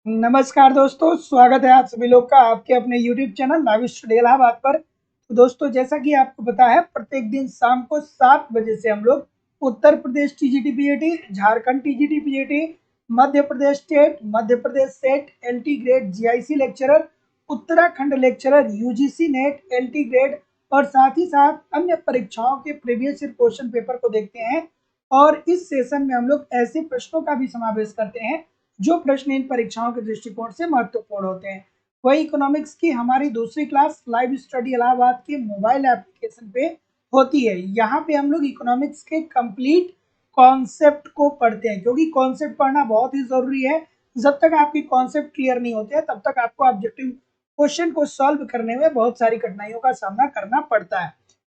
नमस्कार दोस्तों, स्वागत है आप सभी लोग का आपके अपने YouTube channel live study Allahabad पर। तो दोस्तों, जैसा कि आपको पता है, प्रत्येक दिन शाम को 7 बजे से हम लोग Uttar Pradesh TGT PAT, Jharkhand TGT PAT, Madhya Pradesh state, Madhya Pradesh SET, LT grade GIC lecturer, Uttarakhand lecturer, UGC NET, LT grade और साथ ही साथ अन्य परीक्षाओं के प्रीवियस ईयर क्वेश्चन पेपर को देखते हैं। और इस सेशन में हम लोग ऐसे प्रश्नों का भी समावेश करते हैं जो प्रश्न इन परीक्षाओं के दृष्टिकोण से महत्वपूर्ण होते हैं। वही इकोनॉमिक्स की हमारी दूसरी क्लास लाइव स्टडी इलाहाबाद के मोबाइल एप्लीकेशन पे होती है। यहाँ पे हम लोग इकोनॉमिक्स के कंप्लीट कॉन्सेप्ट को पढ़ते हैं, क्योंकि कॉन्सेप्ट पढ़ना बहुत ही जरूरी है। जब तक आपकी कॉन्सेप्ट क्लियर नहीं होते हैं, तब तक आपको ऑब्जेक्टिव क्वेश्चन को सॉल्व करने में बहुत सारी कठिनाइयों का सामना करना पड़ता है।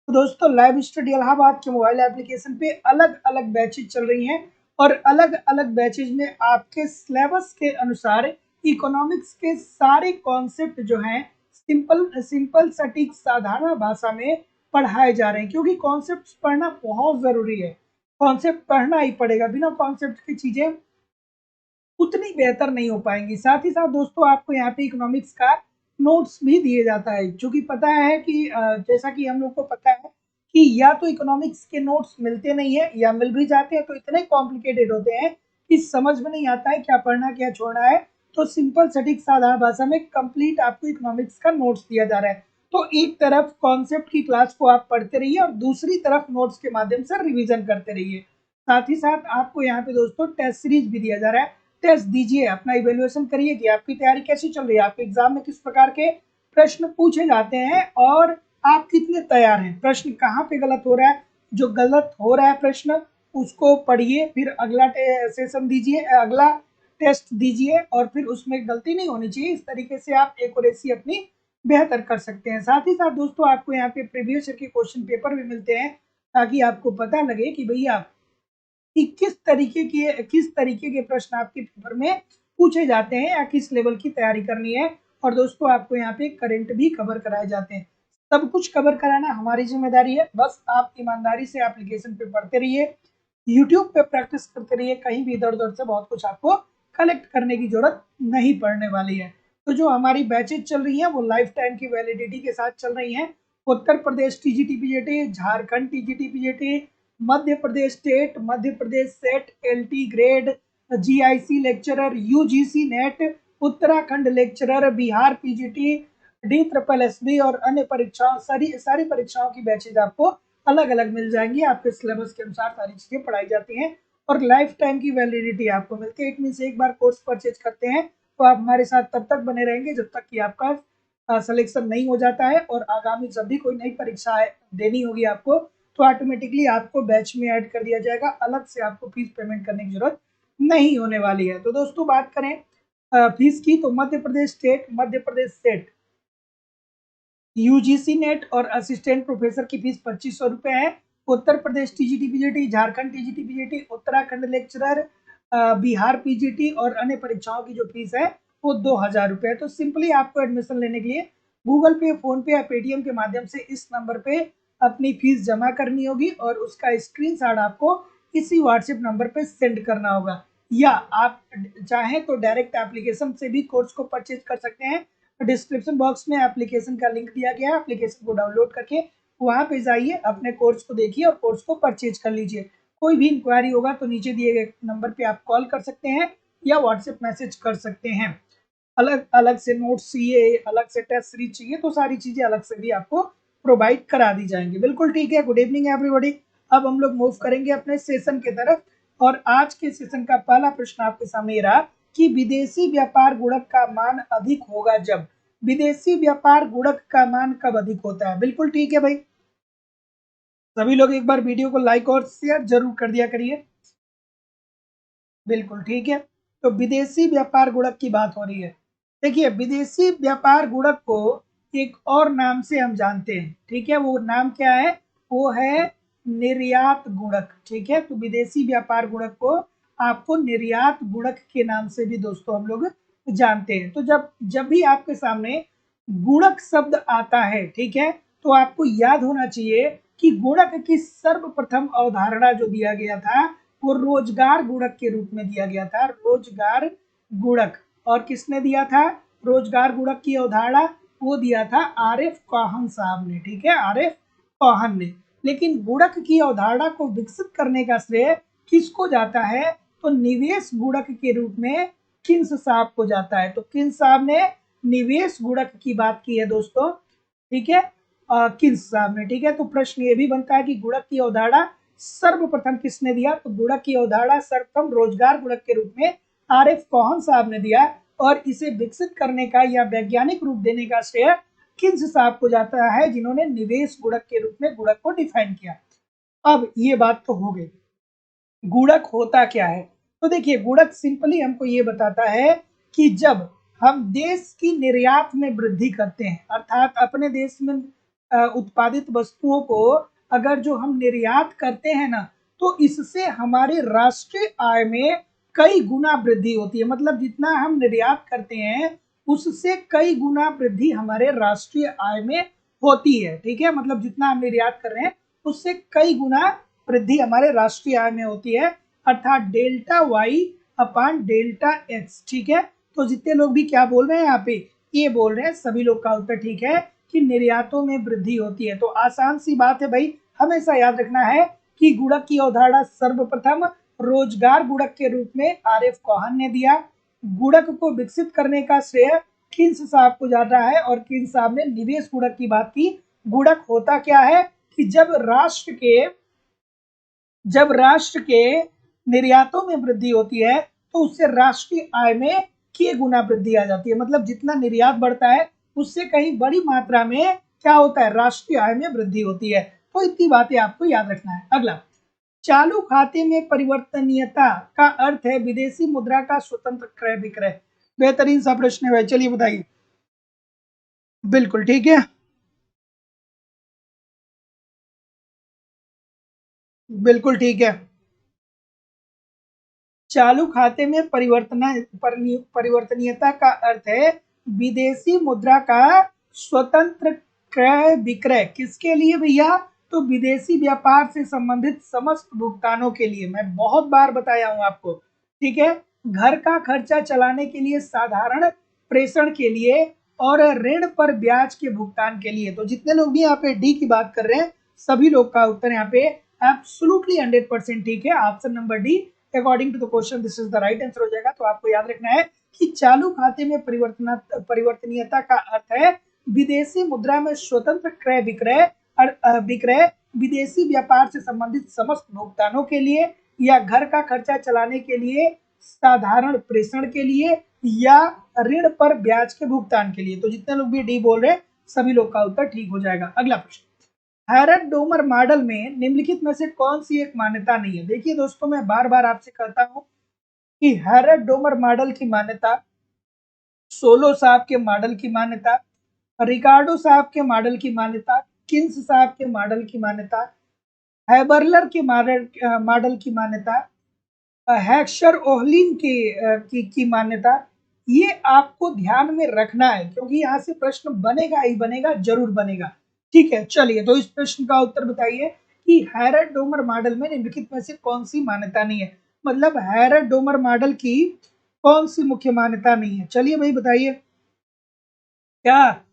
तो दोस्तों, लाइव स्टडी इलाहाबाद के मोबाइल एप्लीकेशन पे अलग अलग बैचेज चल रही हैं और अलग अलग बैचेज में आपके सिलेबस के अनुसार इकोनॉमिक्स के सारे कॉन्सेप्ट जो हैं सिंपल सिंपल सटीक साधारण भाषा में पढ़ाए जा रहे हैं, क्योंकि कॉन्सेप्ट पढ़ना बहुत जरूरी है। कॉन्सेप्ट पढ़ना ही पड़ेगा, बिना कॉन्सेप्ट की चीजें उतनी बेहतर नहीं हो पाएंगी। साथ ही साथ दोस्तों, आपको यहाँ पे इकोनॉमिक्स का नोट्स भी दिए जाता है, जो कि पता है कि जैसा कि हम लोग को पता है कि या तो इकोनॉमिक्स के नोट्स मिलते नहीं है, या मिल भी जाते हैं तो इतने कॉम्प्लिकेटेड होते हैं कि समझ में नहीं आता है क्या पढ़ना क्या छोड़ना है। तो सिंपल सटीक साधारण भाषा में कंप्लीट आपको इकोनॉमिक्स का नोट्स दिया जा रहा है। तो एक तरफ कॉन्सेप्ट की क्लास को आप पढ़ते रहिए और दूसरी तरफ नोट्स के माध्यम से रिविजन करते रहिए। साथ ही साथ आपको यहाँ पे दोस्तों टेस्ट सीरीज भी दिया जा रहा है। टेस्ट दीजिए, अपना इवेल्युएशन करिए कि आपकी तैयारी कैसी चल रही है, आपके एग्जाम में किस प्रकार के प्रश्न पूछे जाते हैं और आप कितने तैयार हैं, प्रश्न कहाँ पे गलत हो रहा है। जो गलत हो रहा है प्रश्न, उसको पढ़िए, फिर अगला सेशन दीजिए, अगला टेस्ट दीजिए और फिर उसमें गलती नहीं होनी चाहिए। इस तरीके से आप एक्यूरेसी अपनी बेहतर कर सकते हैं। साथ ही साथ दोस्तों, आपको यहाँ पे प्रीवियस ईयर के क्वेश्चन पेपर भी मिलते हैं, ताकि आपको पता लगे कि भैया कि किस तरीके के प्रश्न आपके पेपर में पूछे जाते हैं या किस लेवल की तैयारी करनी है। और दोस्तों, आपको यहाँ पे करंट भी कवर कराए जाते हैं। सब कुछ कवर कराना हमारी जिम्मेदारी है, बस आप ईमानदारी से एप्लीकेशन पे पढ़ते रहिए, यूट्यूब पे प्रैक्टिस करते रहिए। कहीं भी इधर उधर से बहुत कुछ आपको कलेक्ट करने की जरूरत नहीं पड़ने वाली है। तो जो हमारी बैचेज चल रही हैं वो लाइफ टाइम की वैलिडिटी के साथ चल रही हैं। Uttar Pradesh TGT PGT, Jharkhand TGT PGT, Madhya Pradesh state, Madhya Pradesh SET, LT grade, GIC lecturer, UGC NET, Uttarakhand lecturer, Bihar PGT, D triple SB और अन्य परीक्षाओं, सारी परीक्षाओं की बैचेज आपको अलग अलग मिल जाएंगी। आपके सिलेबस के अनुसार सारी चीजें पढ़ाई जाती हैं और लाइफ टाइम की वैलिडिटी आपको मिलती है। इट मीन एक बार कोर्स परचेज करते हैं तो आप हमारे साथ तब तक बने रहेंगे जब तक कि आपका सिलेक्शन नहीं हो जाता है। और आगामी जब भी कोई नई परीक्षा देनी होगी आपको, तो ऑटोमेटिकली आपको बैच में ऐड कर दिया जाएगा, अलग से आपको फीस पेमेंट करने की जरूरत नहीं होने वाली है। तो दोस्तों, बात करें फीस की, तो Madhya Pradesh state, Madhya Pradesh SET, UGC NET और असिस्टेंट प्रोफेसर की फीस 2500 रुपए है। Uttar Pradesh TGT PGT, Jharkhand TGT PGT, Uttarakhand lecturer, Bihar PGT और अन्य परीक्षाओं की जो फीस है वो 2000 रुपए है। तो सिंपली आपको एडमिशन लेने के लिए गूगल पे, फोन पे या पेटीएम के माध्यम से इस नंबर पे अपनी फीस जमा करनी होगी और उसका स्क्रीनशॉट आपको इसी व्हाट्सएप नंबर पे सेंड करना होगा। या आप चाहें तो डायरेक्ट एप्लीकेशन से भी कोर्स को परचेज कर सकते हैं। डिस्क्रिप्शन बॉक्स में एप्लीकेशन का लिंक दिया गया है, एप्लीकेशन को डाउनलोड करके वहां पे जाइए, अपने कोर्स को देखिए और कोर्स को परचेज कर लीजिए। कोई भी इंक्वायरी होगा तो नीचे दिए गए नंबर पे आप कॉल कर सकते हैं या व्हाट्सएप मैसेज कर सकते हैं। अलग अलग से नोट्स चाहिए, अलग से टेस्ट सीरीज चाहिए, तो सारी चीजें अलग से भी आपको प्रोवाइड करा दी जाएंगी। बिल्कुल ठीक है। Good evening everybody. अब हम लोग मूव करेंगे अपने सेशन की तरफ और आज के सेशन का पहला प्रश्न आपके सामने रहा कि विदेशी व्यापार गुणक का मान अधिक होगा जब। विदेशी व्यापार गुणक का मान कब अधिक होता है? बिल्कुल ठीक है भाई, सभी लोग एक बार वीडियो को लाइक और शेयर जरूर कर दिया करिए। बिल्कुल ठीक है। तो विदेशी व्यापार गुणक की बात हो रही है। देखिए, विदेशी व्यापार गुणक को एक और नाम से हम जानते हैं, ठीक है। वो नाम क्या है? वो है निर्यात गुणक, ठीक है। तो विदेशी व्यापार गुणक को आपको निर्यात गुणक के नाम से भी दोस्तों हम लोग जानते हैं। तो जब जब भी आपके सामने गुणक शब्द आता है, ठीक है, तो आपको याद होना चाहिए कि गुणक की सर्वप्रथम अवधारणा जो दिया गया था वो रोजगार गुणक के रूप में दिया गया था। रोजगार गुणक, और किसने दिया था रोजगार गुणक की अवधारणा, वो दिया था आरिफ कोहन साहब ने, ठीक है, आरिफ कोहन ने। लेकिन गुणक की अवधारणा को विकसित करने का श्रेय किसको जाता है, तो निवेश गुणक के रूप में किन्स साहब को जाता है। तो किन्स साहब ने निवेश गुणक की बात की है दोस्तों, ठीक है, किन्स साहब ने, ठीक है। तो प्रश्न ये भी बनता है कि गुणक की अवधारणा सर्वप्रथम किसने दिया, तो गुणक की अवधारणा सर्वप्रथम रोजगार गुणक के रूप में आरिफ कोहन साहब ने दिया, और इसे विकसित करने का या वैज्ञानिक रूप देने का श्रेय किन्स साहब को जाता है, जिन्होंने निवेश गुणक के रूप में गुणक को डिफाइन किया। अब ये बात तो हो गई, गुणक होता क्या है, तो देखिए गुणक सिंपली हमको ये बताता है कि जब हम देश की निर्यात में वृद्धि करते हैं, अर्थात अपने देश में उत्पादित वस्तुओं को अगर जो हम निर्यात करते हैं ना, तो इससे हमारे राष्ट्रीय आय में कई गुना वृद्धि होती है। मतलब जितना हम निर्यात करते हैं उससे कई गुना वृद्धि हमारे राष्ट्रीय आय में होती है, ठीक है। मतलब जितना हम निर्यात कर रहे हैं उससे कई गुना वृद्धि हमारे राष्ट्रीय आय में होती है, अर्थात delta y upon delta x, ठीक है। तो जितने लोग भी क्या बोल रहे हैं यहाँ पे, ये बोल रहे हैं, सभी लोग का उत्तर ठीक है कि निर्यातों में वृद्धि होती है। तो आसान सी बात है भाई, हमेशा याद रखना है कि गुणक की अवधारणा सर्वप्रथम रोजगार गुणक के रूप में आरिफ कोहन ने दिया। गुणक को विकसित करने का श्रेय किन्स साहब को जाता है, और किन्स साहब ने निवेश गुणक की बात की। गुणक होता क्या है कि जब राष्ट्र के निर्यातों में वृद्धि होती है तो उससे राष्ट्रीय आय में के गुना वृद्धि आ जाती है। मतलब जितना निर्यात बढ़ता है उससे कहीं बड़ी मात्रा में क्या होता है, राष्ट्रीय आय में वृद्धि होती है। तो इतनी बातें आपको याद रखना है। अगला, चालू खाते में परिवर्तनीयता का अर्थ है विदेशी मुद्रा का स्वतंत्र क्रय विक्रय। बेहतरीन सा प्रश्न है भाई, चलिए बताइए। बिल्कुल ठीक है, बिल्कुल ठीक है। चालू खाते में परिवर्तनीयता का अर्थ है विदेशी मुद्रा का स्वतंत्र क्रय विक्रय। किसके लिए भैया, तो विदेशी व्यापार से संबंधित समस्त भुगतानों के लिए। मैं बहुत बार बताया हूं आपको, ठीक है। घर का खर्चा चलाने के लिए, साधारण प्रेषण के लिए, और ऋण पर ब्याज के भुगतान के लिए। तो जितने लोग भी यहाँ पे डी की बात कर रहे हैं सभी लोग का उत्तर यहाँ पे एब्सोल्युटली 100% ठीक है। Option number D according to the question this is the right answer हो जाएगा। तो आपको याद रखना है कि चालू खाते में परिवर्तनीयता का अर्थ है विदेशी मुद्रा में स्वतंत्र क्रय विक्रय विदेशी व्यापार से संबंधित समस्त भुगतानों के लिए, या घर का खर्चा चलाने के लिए, साधारण प्रेषण के लिए, या ऋण पर ब्याज के भुगतान के लिए। तो जितने लोग भी डी बोल रहे हैं सभी लोग का उत्तर ठीक हो जाएगा। अगला प्रश्न, हैरट डोमर मॉडल में निम्नलिखित में से कौन सी एक मान्यता नहीं है। देखिए दोस्तों, मैं बार बार आपसे कहता हूं कि हैरट डोमर मॉडल की मान्यता, सोलो साहब के मॉडल की मान्यता, रिकार्डो साहब के मॉडल की मान्यता, किन्स साहब के मॉडल की मान्यता, हैबरलर के मॉडल की मान्यता, हैक्सर ओहलिन की मान्यता, ये आपको ध्यान में रखना है क्योंकि यहाँ से प्रश्न बनेगा ही बनेगा, जरूर बनेगा। ठीक है, चलिए तो इस प्रश्न का उत्तर बताइए कि हैरट डोमर मॉडल में निम्नलिखित में से कौन सी मान्यता नहीं है। मतलब हैरट डोमर मॉडल की कौन सी मुख्य मान्यता नहीं है, चलिए भाई बताइए। क्या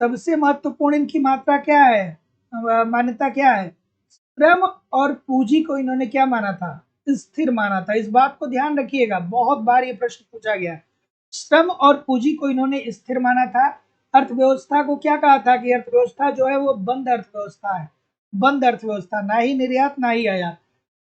सबसे महत्वपूर्ण इनकी मात्रा क्या है, मान्यता क्या है? श्रम और पूंजी को इन्होंने क्या माना था, स्थिर माना था। इस बात को ध्यान रखिएगा, बहुत बार ये प्रश्न पूछा गया है। श्रम और पूंजी को इन्होंने स्थिर माना था। अर्थव्यवस्था को क्या कहा था कि अर्थव्यवस्था जो है वो बंद अर्थव्यवस्था है, बंद अर्थव्यवस्था, ना ही निर्यात ना ही आयात।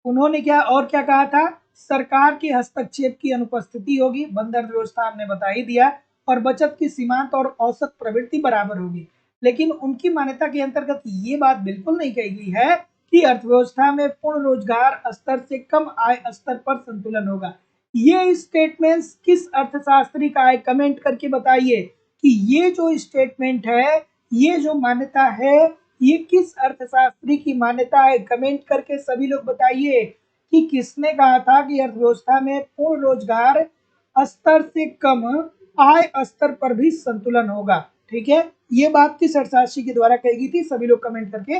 उन्होंने क्या और क्या कहा था, सरकार के हस्तक्षेप की अनुपस्थिति होगी, बंद अर्थव्यवस्था हमने बता ही दिया, और बचत की सीमांत और औसत प्रवृत्ति बराबर होगी। लेकिन उनकी मान्यता के अंतर्गत ये बात बिल्कुल नहीं कही गई है कि अर्थव्यवस्था में पूर्ण रोजगार स्तर से कम आय स्तर पर संतुलन होगा। ये स्टेटमेंट्स किस अर्थशास्त्री का है, कमेंट करके बताइए कि ये जो स्टेटमेंट है, ये जो मान्यता है, ये किस अर्थशास्त्री की मान्यता है। कमेंट करके सभी लोग बताइए कि किसने कहा था कि अर्थव्यवस्था में पूर्ण रोजगार स्तर से कम आय स्तर पर भी संतुलन होगा। ठीक है, ये बात किस अर्थशास्त्री के द्वारा कही गई थी, सभी लोग कमेंट करके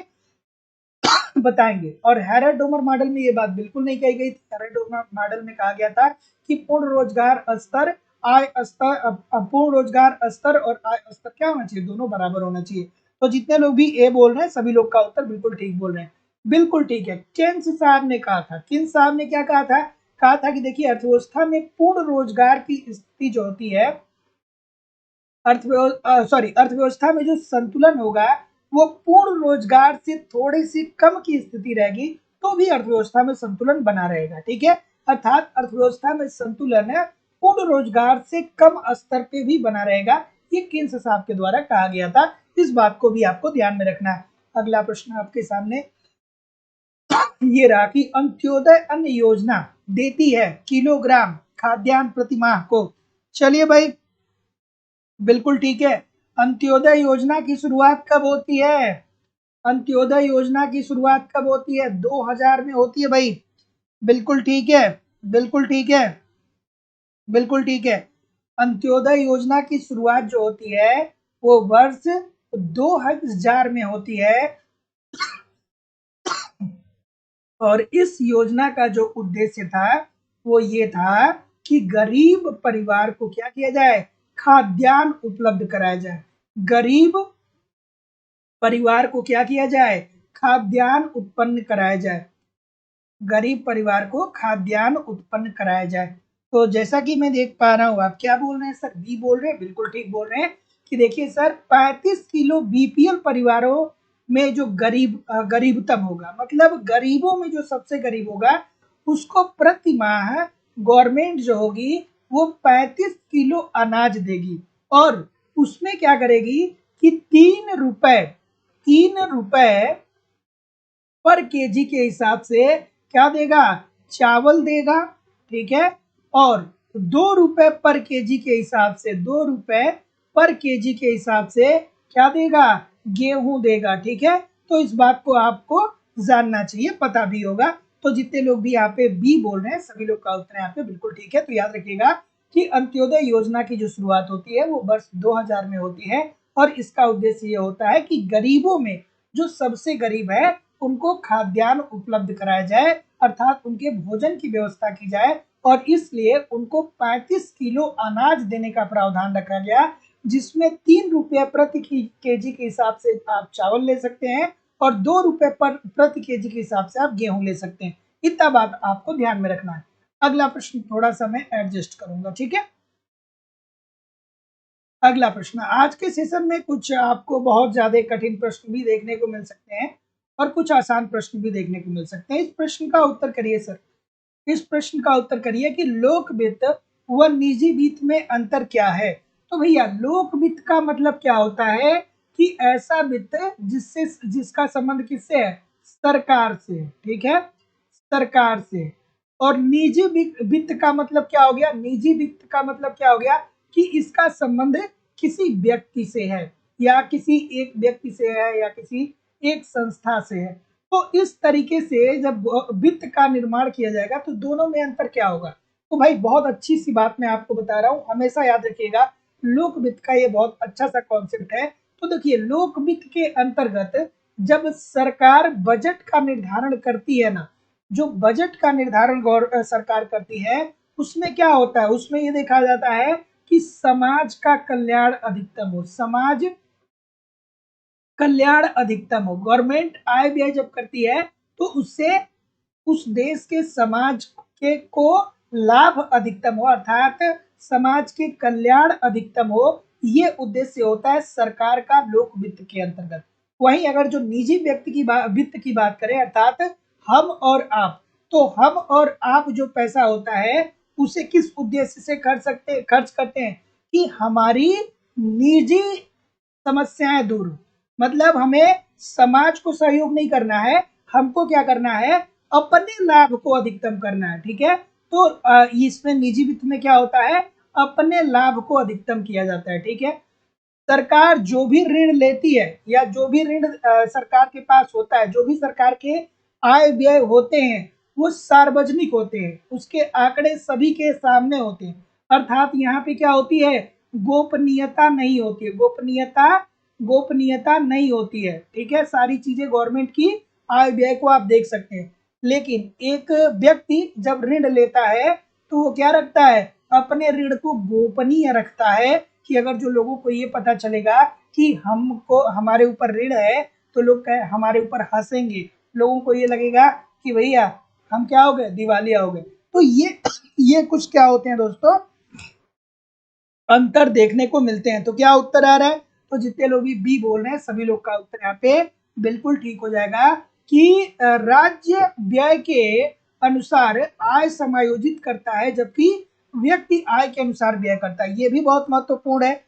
बताएंगे। और हैरर डोमर मॉडल में ये बात बिल्कुल नहीं कही गई थी। हैरर डोमर मॉडल में कहा गया था कि पूर्ण रोजगार स्तर, आय स्तर, पूर्ण रोजगार स्तर और आय स्तर क्या होना चाहिए, दोनों बराबर होना चाहिए। तो जितने लोग भी ए बोल रहे हैं सभी लोग का उत्तर बिल्कुल ठीक बोल रहे हैं, बिल्कुल ठीक है। केन्स साहब ने कहा था, किन साहब ने क्या कहा था कि देखिए अर्थव्यवस्था में पूर्ण रोजगार की स्थिति जो होती है, अर्थव्यवस्था में जो संतुलन होगा वो पूर्ण रोजगार से थोड़ी सी कम की स्थिति रहेगी तो भी अर्थव्यवस्था में संतुलन बना रहेगा, ठीक है। अर्थात अर्थव्यवस्था में संतुलन है पूर्ण रोजगार से कम स्तर पे भी बना रहेगा, ये केन्स साहब के द्वारा कहा गया था। इस बात को भी आपको ध्यान में रखना है। अगला प्रश्न आपके सामने ये रहा कि अंत्योदय अन्न योजना देती है किलोग्राम खाद्यान्न प्रति माह को। चलिए भाई, बिल्कुल ठीक है। अंत्योदय योजना की शुरुआत कब होती है? अंत्योदय योजना की शुरुआत कब होती है? 2000 में होती है भाई, बिल्कुल ठीक है, बिल्कुल ठीक है, बिल्कुल ठीक है। अंत्योदय योजना की शुरुआत जो होती है वो वर्ष 2000 में होती है। और इस योजना का जो उद्देश्य था वो ये था कि गरीब परिवार को क्या किया जाए, खाद्यान्न उपलब्ध कराया जाए। गरीब परिवार को क्या किया जाए, खाद्यान्न उत्पन्न कराया जाए। गरीब परिवार को खाद्यान्न उत्पन्न कराया जाए। तो जैसा कि मैं देख पा रहा हूँ, आप क्या बोल रहे हैं सर? बी बोल रहे हैं, बिल्कुल ठीक बोल रहे हैं कि देखिए सर 35 किलो बीपीएल परिवारों में जो गरीबतम होगा, मतलब गरीबों में जो सबसे गरीब होगा उसको प्रति माह गवर्नमेंट जो होगी वो 35 किलो अनाज देगी और उसमें क्या करेगी कि 3 रुपए पर केजी के हिसाब से क्या देगा, चावल देगा, ठीक है। और 2 रुपए पर केजी के हिसाब से, 2 रुपए पर केजी के हिसाब से क्या देगा, गेहूं देगा, ठीक है। तो इस बात को आपको जानना चाहिए, पता भी होगा। तो जितने लोग भी यहाँ पे बी बोल रहे हैं सभी लोग का उत्तर यहाँ पे बिल्कुल ठीक है। तो याद रखिएगा कि अंत्योदय योजना की जो शुरुआत होती है वो वर्ष 2000 में होती है और इसका उद्देश्य ये होता है कि गरीबों में जो सबसे गरीब है उनको खाद्यान्न उपलब्ध कराया जाए, अर्थात उनके भोजन की व्यवस्था की जाए और इसलिए उनको 35 किलो अनाज देने का प्रावधान रखा गया, जिसमें 3 रुपए प्रति केजी के हिसाब से आप चावल ले सकते हैं और 2 रुपए प्रति केजी के हिसाब से आप गेहूं ले सकते हैं। इतना बात आपको ध्यान में रखना है। अगला प्रश्न थोड़ा सा मैं एडजस्ट करूंगा, ठीक है। अगला प्रश्न, आज के सेशन में कुछ आपको बहुत ज्यादा कठिन प्रश्न भी देखने को मिल सकते हैं और कुछ आसान प्रश्न भी देखने को मिल सकते हैं। इस प्रश्न का उत्तर करिए सर, इस प्रश्न का उत्तर करिए कि लोक वित्त व निजी वित्त में अंतर क्या है। तो भैया लोक वित्त का मतलब क्या होता है कि ऐसा वित्त जिसका संबंध किससे है, सरकार से, ठीक है, सरकार से। और निजी वित्त का मतलब क्या हो गया, निजी वित्त का मतलब क्या हो गया कि इसका संबंध किसी व्यक्ति से है या किसी एक व्यक्ति से है या किसी एक संस्था से है। तो इस तरीके से जब वित्त का निर्माण किया जाएगा तो दोनों में अंतर क्या होगा। तो भाई बहुत अच्छी सी बात मैं आपको बता रहा हूँ, हमेशा याद रखिएगा लोक वित्त का ये बहुत अच्छा सा कॉन्सेप्ट है। तो देखिए लोक वित्त के अंतर्गत जब सरकार बजट का निर्धारण करती है ना, जो बजट का निर्धारण सरकार करती है उसमें क्या होता है, उसमें ये देखा जाता है कि समाज का कल्याण अधिकतम हो, समाज कल्याण अधिकतम हो। गवर्नमेंट आय व्यय जब करती है तो उससे उस देश के समाज के को लाभ अधिकतम हो, अर्थात समाज के कल्याण अधिकतम हो, ये उद्देश्य होता है सरकार का लोक वित्त के अंतर्गत। वहीं अगर जो निजी व्यक्ति की वित्त की बात करें, अर्थात हम और आप, तो हम और आप जो पैसा होता है उसे किस उद्देश्य से खर्च करते हैं कि हमारी निजी समस्याएं दूर हो। मतलब हमें समाज को सहयोग नहीं करना है, हमको क्या करना है, अपने लाभ को अधिकतम करना है, ठीक है। तो इसमें निजी वित्त में क्या होता है, अपने लाभ को अधिकतम किया जाता है, ठीक है। सरकार जो भी ऋण लेती है या जो भी ऋण सरकार के पास होता है, जो भी सरकार के आय व्यय होते हैं वो सार्वजनिक होते हैं, उसके आंकड़े सभी के सामने होते हैं। अर्थात यहाँ पे क्या होती है, गोपनीयता नहीं होती है, गोपनीयता नहीं होती है, ठीक है। सारी चीजें गवर्नमेंट की आय व्यय को आप देख सकते हैं। लेकिन एक व्यक्ति जब ऋण लेता है तो वो क्या रखता है, अपने ऋण को गोपनीय रखता है कि अगर जो लोगों को ये पता चलेगा कि हमको हमारे ऊपर ऋण है तो लोग हमारे ऊपर हंसेंगे, लोगों को ये लगेगा कि भैया हम क्या हो गए, दिवालिया हो गए। तो ये कुछ क्या होते हैं दोस्तों, अंतर देखने को मिलते हैं। तो क्या उत्तर आ रहा है, तो जितने लोग भी बी बोल रहे हैं सभी लोग का उत्तर यहाँ पे बिल्कुल ठीक हो जाएगा कि राज्य व्यय के अनुसार आय समायोजित करता है जबकि व्यक्ति आय के अनुसार व्यय करता है। ये भी बहुत महत्वपूर्ण है।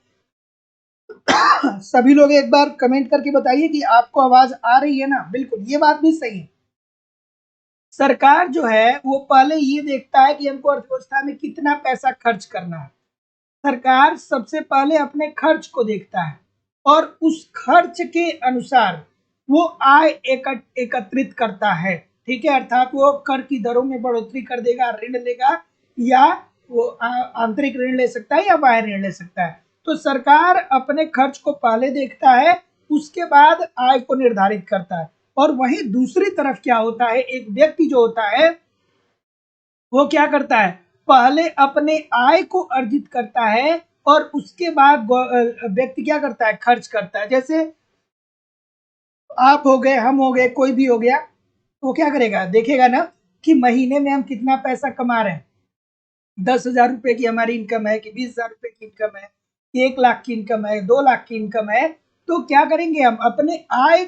सभी लोग एक बार कमेंट करके बताइए कि आपको आवाज आ रही है ना। बिल्कुल, ये बात भी सही है। सरकार जो है वो पहले ये देखता है कि हमको अर्थव्यवस्था में कितना पैसा खर्च करना है। सरकार सबसे पहले अपने खर्च को देखता है और उस खर्च के अनुसार वो आय एकत्रित करता है। ठीक है, अर्थात वो कर की दरों में बढ़ोतरी कर देगा, ऋण लेगा, या वो आंतरिक ऋण ले सकता है या बाह्य ऋण ले सकता है। तो सरकार अपने खर्च को पहले देखता है, उसके बाद आय को निर्धारित करता है। और वहीं दूसरी तरफ क्या होता है, एक व्यक्ति जो होता है वो क्या करता है, पहले अपने आय को अर्जित करता है और उसके बाद व्यक्ति क्या करता है, खर्च करता है। जैसे आप हो गए, हम हो गए, कोई भी हो गया, वो क्या करेगा, देखेगा ना कि महीने में हम कितना पैसा कमा रहे हैं। 10,000 रुपए की हमारी इनकम है कि 20,000 रुपए की इनकम है कि 1 लाख की इनकम है, 2 लाख की इनकम है। तो क्या करेंगे, हम अपने आय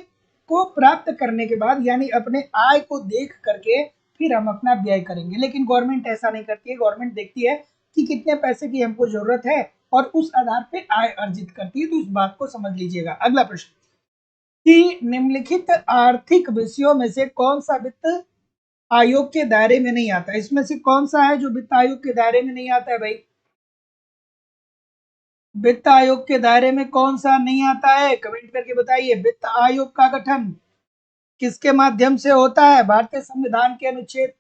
को प्राप्त करने के बाद यानी अपने आय को देख करके फिर हम अपना व्यय करेंगे। लेकिन गवर्नमेंट ऐसा नहीं करती है। गवर्नमेंट देखती है कि कितने पैसे की हमको जरूरत है और उस आधार पे आय अर्जित करती है। तो इस बात को समझ लीजिएगा। अगला प्रश्न कि निम्नलिखित आर्थिक विषयों में से कौन सा वित्त आयोग के दायरे में नहीं आता। इसमें से कौन सा है जो वित्त आयोग के दायरे में नहीं आता है भाई, वित्त आयोग के दायरे में कौन सा नहीं आता है, कमेंट करके बताइए। वित्त आयोग का गठन किसके माध्यम से होता है, भारतीय संविधान के अनुच्छेद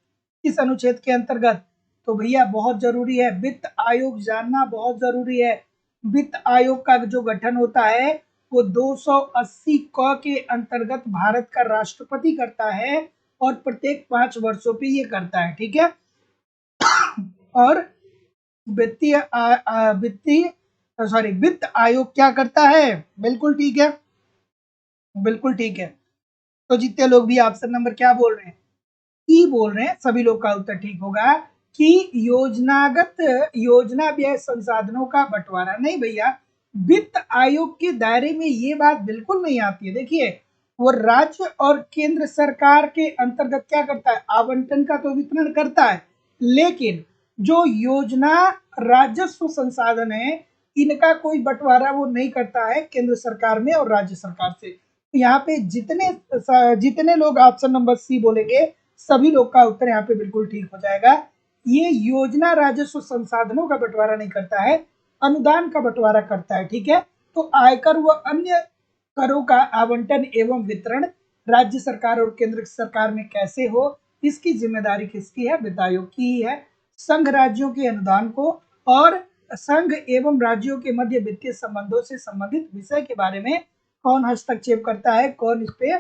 किस अनुच्छेद के अंतर्गत। तो भैया बहुत जरूरी है, वित्त आयोग जानना बहुत जरूरी है। वित्त आयोग का जो गठन होता है वो 280 क के अंतर्गत भारत का राष्ट्रपति करता है और प्रत्येक 5 वर्षों पे ये करता है। ठीक है, और वित्तीय सॉरी वित्त आयोग क्या करता है, बिल्कुल ठीक है, बिल्कुल ठीक है। तो जितने लोग भी ऑप्शन नंबर क्या बोल रहे हैं, ई बोल रहे हैं, सभी लोग का उत्तर ठीक होगा कि योजना व्यय संसाधनों का बंटवारा। नहीं भैया, वित्त आयोग के दायरे में ये बात बिल्कुल नहीं आती है। देखिए, वो राज्य और केंद्र सरकार के अंतर्गत क्या करता है, आवंटन का तो वितरण करता है, लेकिन जो योजना राजस्व संसाधन है इनका कोई बंटवारा वो नहीं करता है केंद्र सरकार में और राज्य सरकार से। तो यहाँ पे जितने लोग ऑप्शन नंबर सी बोलेंगे सभी लोग का उत्तर यहाँ पे बिल्कुल ठीक हो जाएगा। ये योजना राजस्व संसाधनों का बंटवारा नहीं करता है, अनुदान का बंटवारा करता है। ठीक है, तो आयकर व अन्य करों का आवंटन एवं वितरण राज्य सरकार और केंद्र सरकार में कैसे हो, इसकी जिम्मेदारी किसकी है, वित्त आयोग की ही है। संघ राज्यों के अनुदान को और संघ एवं राज्यों के मध्य वित्तीय संबंधों से संबंधित विषय के बारे में कौन हस्तक्षेप करता है, कौन इस पे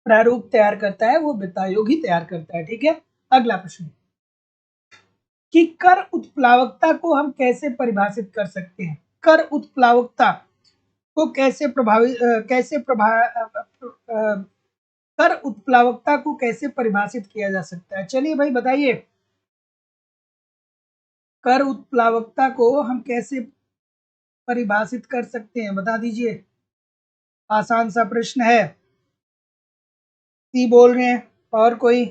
प्रारूप तैयार करता है, वो वित्त आयोग ही तैयार करता है। ठीक है, अगला प्रश्न कि कर उत्प्लावकता को हम कैसे परिभाषित कर सकते हैं। कर उत्प्लावकता को कर उत्प्लावकता को कैसे परिभाषित किया जा सकता है, चलिए भाई बताइए। कर उत्प्लावकता को हम कैसे परिभाषित कर सकते हैं, बता दीजिए। आसान सा प्रश्न है। सी बोल रहे हैं, और कोई,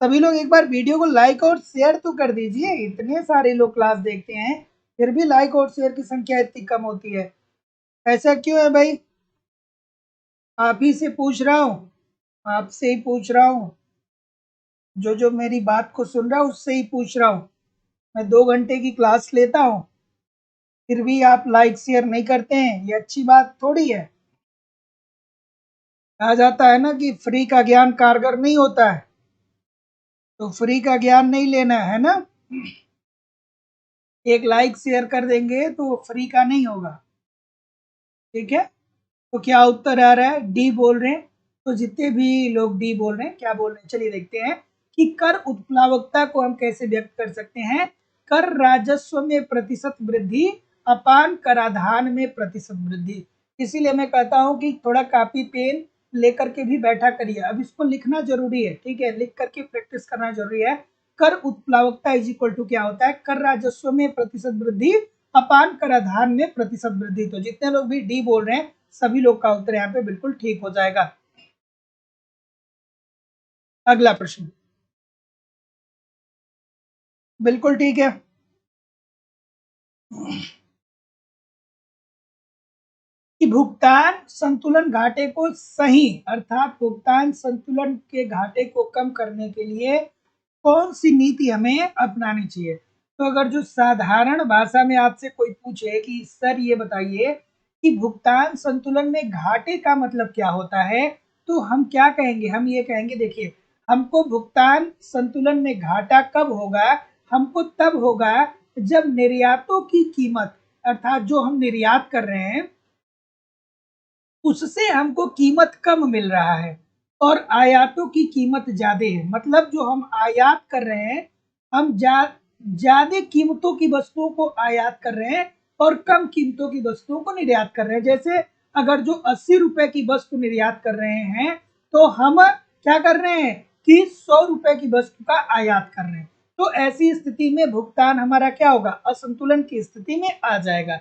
सभी लोग एक बार वीडियो को लाइक और शेयर तो कर दीजिए। इतने सारे लोग क्लास देखते हैं फिर भी लाइक और शेयर की संख्या इतनी कम होती है, ऐसा क्यों है भाई। आप ही से पूछ रहा हूँ, आपसे ही पूछ रहा हूँ, जो जो मेरी बात को सुन रहा हूँ उससे ही पूछ रहा हूँ। मैं 2 घंटे की क्लास लेता हूँ फिर भी आप लाइक शेयर नहीं करते हैं, ये अच्छी बात थोड़ी है। कहा जाता है ना कि फ्री का ज्ञान कारगर नहीं होता है, तो फ्री का ज्ञान नहीं लेना है ना। एक लाइक शेयर कर देंगे तो फ्री का नहीं होगा। ठीक है, तो क्या उत्तर आ रहा है, डी बोल रहे हैं तो जितने भी लोग डी बोल रहे हैं, क्या बोल रहे हैं, चलिए देखते हैं कि कर उत्प्लावकता को हम कैसे व्यक्त कर सकते हैं। कर राजस्व में प्रतिशत वृद्धि अपान कराधान में प्रतिशत वृद्धि। इसीलिए मैं कहता हूं कि थोड़ा कॉपी पेन लेकर के भी बैठा करिए। अब इसको लिखना जरूरी है, ठीक है, लिख करके प्रैक्टिस करना जरूरी है। कर उत्प्लावकता इज इक्वल टू क्या होता है, कर राजस्व में प्रतिशत वृद्धि अपान कराधान में प्रतिशत वृद्धि। तो जितने लोग भी डी बोल रहे हैं सभी लोग का उत्तर यहाँ पे बिल्कुल ठीक हो जाएगा। अगला प्रश्न, बिल्कुल ठीक है। कि भुगतान संतुलन घाटे को सही अर्थात भुगतान संतुलन के घाटे को कम करने के लिए कौन सी नीति हमें अपनानी चाहिए। तो अगर जो साधारण भाषा में आपसे कोई पूछे कि सर ये बताइए कि भुगतान संतुलन में घाटे का मतलब क्या होता है, तो हम क्या कहेंगे, हम ये कहेंगे देखिए, हमको भुगतान संतुलन में घाटा कब होगा, हमको तब होगा जब निर्यातों की कीमत अर्थात जो हम निर्यात कर रहे हैं उससे हमको कीमत कम मिल रहा है और आयातों की कीमत ज्यादा है। मतलब जो हम आयात कर रहे हैं, हम ज्यादा कीमतों की वस्तुओं को आयात कर रहे हैं और कम कीमतों की वस्तुओं को निर्यात कर रहे हैं। जैसे अगर जो 80 रुपए की वस्तु निर्यात कर रहे हैं तो हम क्या कर रहे हैं कि 100 रुपए की वस्तु का आयात कर रहे हैं। तो ऐसी स्थिति में भुगतान हमारा क्या होगा, असंतुलन की स्थिति में आ जाएगा।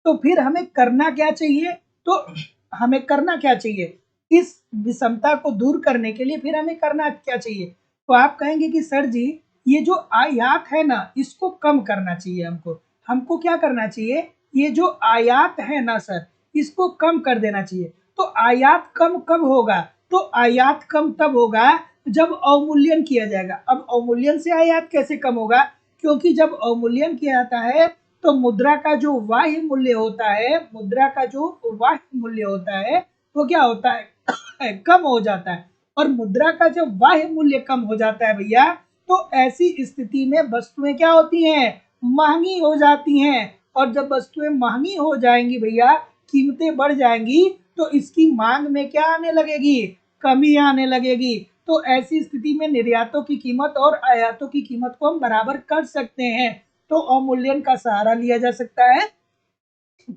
तो फिर हमें करना क्या चाहिए, तो हमें करना क्या चाहिए, इस विषमता को दूर करने के लिए फिर हमें करना क्या चाहिए। तो आप कहेंगे कि सर जी ये जो आयात है ना इसको कम करना चाहिए, हमको हमको क्या करना चाहिए, ये जो आयात है ना सर इसको कम कर देना चाहिए। तो आयात कम कब होगा, तो आयात कम तब होगा जब अवमूल्यन किया जाएगा। अब अवमूल्यन से आयात कैसे कम होगा, क्योंकि जब अवमूल्यन किया जाता है तो मुद्रा का जो बाह्य मूल्य होता है, मुद्रा का जो बाह्य मूल्य होता है वो क्या होता है कम हो जाता है। और मुद्रा का जब बाह्य मूल्य कम हो जाता है भैया, तो ऐसी स्थिति में वस्तुएं क्या होती हैं, महंगी हो जाती हैं। और जब वस्तुएं महंगी हो जाएंगी भैया, कीमतें बढ़ जाएंगी, तो इसकी मांग में क्या आने लगेगी, कमी आने लगेगी। तो ऐसी स्थिति में निर्यातों की कीमत और आयातों की कीमत को हम बराबर कर सकते हैं। तो अवमूल्यन का सहारा लिया जा सकता है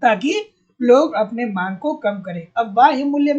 ताकि लोग अपने मांग को कम करें। अब बाह्य मूल्य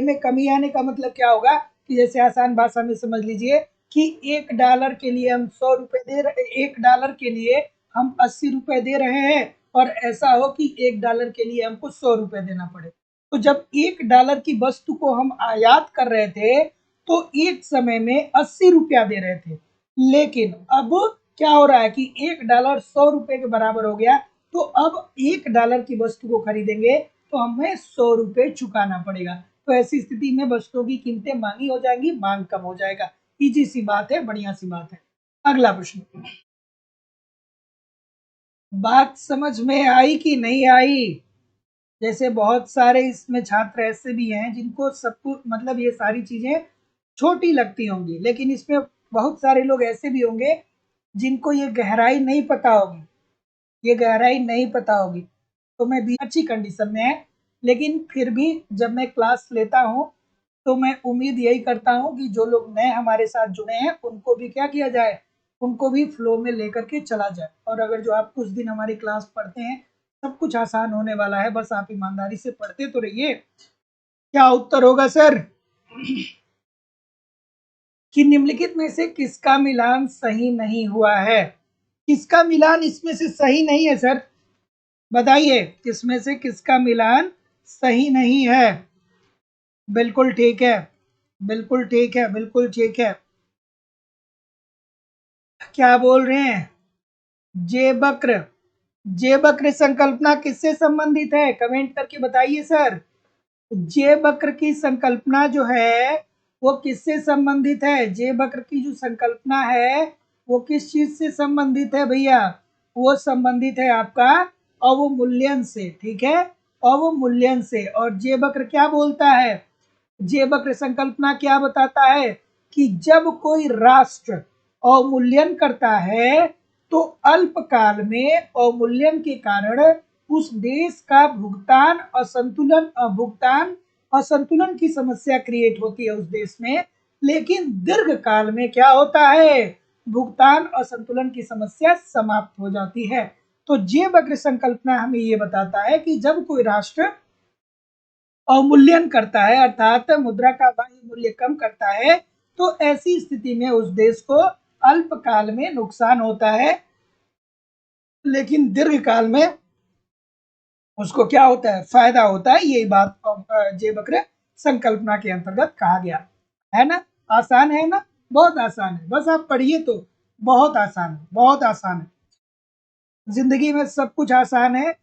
में कमी आने का मतलब क्या होगा कि जैसे आसान भाषा में समझ लीजिए कि $1 के लिए हम 100 रुपए दे रहे, $1 के लिए हम 80 रुपए दे रहे हैं और ऐसा हो कि $1 के लिए हमको 100 रुपए देना पड़े। तो जब $1 की वस्तु को हम आयात कर रहे थे तो एक समय में 80 रुपया दे रहे थे, लेकिन अब क्या हो रहा है कि $1 100 रुपए के बराबर हो गया। तो अब $1 की वस्तु को खरीदेंगे तो हमें 100 रुपए चुकाना पड़ेगा। तो ऐसी स्थिति में वस्तुओं की कीमतें महंगी हो जाएंगी, मांग कम हो जाएगा। इजी सी बात है, बढ़िया सी बात है। अगला प्रश्न, बात समझ में आई कि नहीं आई। जैसे बहुत सारे इसमें छात्र ऐसे भी हैं जिनको सब कुछ मतलब ये सारी चीजें छोटी लगती होंगी, लेकिन इसमें बहुत सारे लोग ऐसे भी होंगे जिनको ये गहराई नहीं पता होगी, ये गहराई नहीं पता होगी। तो मैं भी अच्छी कंडीशन में है, लेकिन फिर भी जब मैं क्लास लेता हूँ तो मैं उम्मीद यही करता हूँ कि जो लोग नए हमारे साथ जुड़े हैं उनको भी क्या किया जाए, उनको भी फ्लो में लेकर के चला जाए। और अगर जो आप कुछ दिन हमारी क्लास पढ़ते हैं सब कुछ आसान होने वाला है, बस आप ईमानदारी से पढ़ते तो रहिए। क्या उत्तर होगा सर, कि निम्नलिखित में से किसका मिलान सही नहीं हुआ है, किसका मिलान इसमें से सही नहीं है सर, बताइए किसमें से किसका मिलान सही नहीं है। बिल्कुल ठीक है, बिल्कुल ठीक है, बिल्कुल ठीक है। क्या बोल रहे हैं, जे बक्र, जे बक्र संकल्पना किससे संबंधित है, कमेंट करके बताइए सर। जे बक्र की संकल्पना जो है वो किससे संबंधित है, जे बक्र की जो संकल्पना है वो किस चीज से संबंधित है भैया, वो संबंधित है आपका अवमूल्यन से, ठीक है, अवमूल्यन से। और जे बक्र क्या बोलता है, जे बक्र संकल्पना क्या बताता है कि जब कोई राष्ट्र अवमूल्यन करता है तो अल्पकाल में अवमूल्यन के कारण उस देश का भुगतान असंतुलन की समस्या क्रिएट होती है उस देश में, लेकिन दीर्घ काल में क्या होता है, भुगतान असंतुलन की समस्या समाप्त हो जाती है। तो जे वक्र संकल्पना हमें ये बताता है कि जब कोई राष्ट्र अवमूल्यन करता है अर्थात मुद्रा का बाह्य मूल्य कम करता है, तो ऐसी स्थिति में उस देश को अल्पकाल में नुकसान होता है, लेकिन दीर्घ काल में उसको क्या होता है, फायदा होता है। यही बात जे वक्र संकल्पना के अंतर्गत कहा गया है ना। आसान है ना, बहुत आसान है, बस आप पढ़िए तो बहुत आसान है, बहुत आसान है। जिंदगी में सब कुछ आसान है,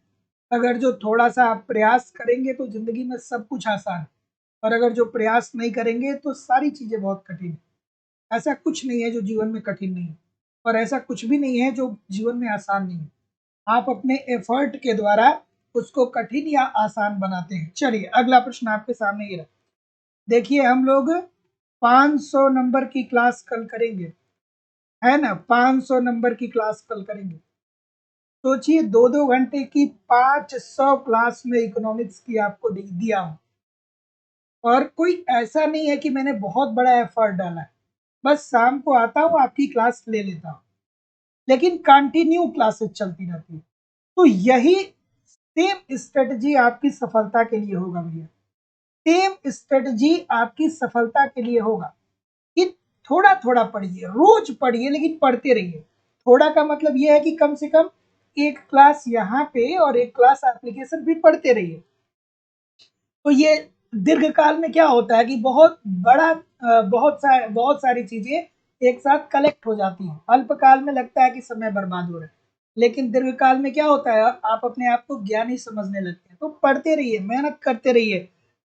अगर जो थोड़ा सा आप प्रयास करेंगे तो जिंदगी में सब कुछ आसान है, और अगर जो प्रयास नहीं करेंगे तो सारी चीजें बहुत कठिन है। ऐसा कुछ नहीं है जो जीवन में कठिन नहीं है, और ऐसा कुछ भी नहीं है जो जीवन में आसान नहीं है। आप अपने एफर्ट के द्वारा उसको कठिन या आसान बनाते हैं। चलिए अगला प्रश्न आपके सामने ये रहा। देखिए हम लोग 500 नंबर की क्लास कल करेंगे, है ना, 500 नंबर की क्लास कल करेंगे। सोचिए 2-2 घंटे की 500 क्लास में इकोनॉमिक्स की आपको दिया हूं, और कोई ऐसा नहीं है कि मैंने बहुत बड़ा एफर्ट डाला है, बस शाम को आता हूँ आपकी क्लास ले लेता हूँ, लेकिन कंटिन्यू क्लासेस चलती रहती है। तो यही सेम स्ट्रेटजी आपकी सफलता के लिए होगा भैया, सेम स्ट्रेटजी आपकी सफलता के लिए होगा कि थोड़ा थोड़ा पढ़िए, रोज पढ़िए, लेकिन पढ़ते रहिए। थोड़ा का मतलब यह है कि कम से कम एक क्लास यहाँ पे और एक क्लास एप्लीकेशन भी पढ़ते रहिए। तो ये दीर्घकाल में क्या होता है कि बहुत सारी चीजें एक साथ कलेक्ट हो जाती हैं। अल्पकाल में लगता है कि समय बर्बाद हो रहा है, लेकिन दीर्घकाल में क्या होता है, आप अपने आप को ज्ञानी समझने लगते हैं। तो पढ़ते रहिए, मेहनत करते रहिए।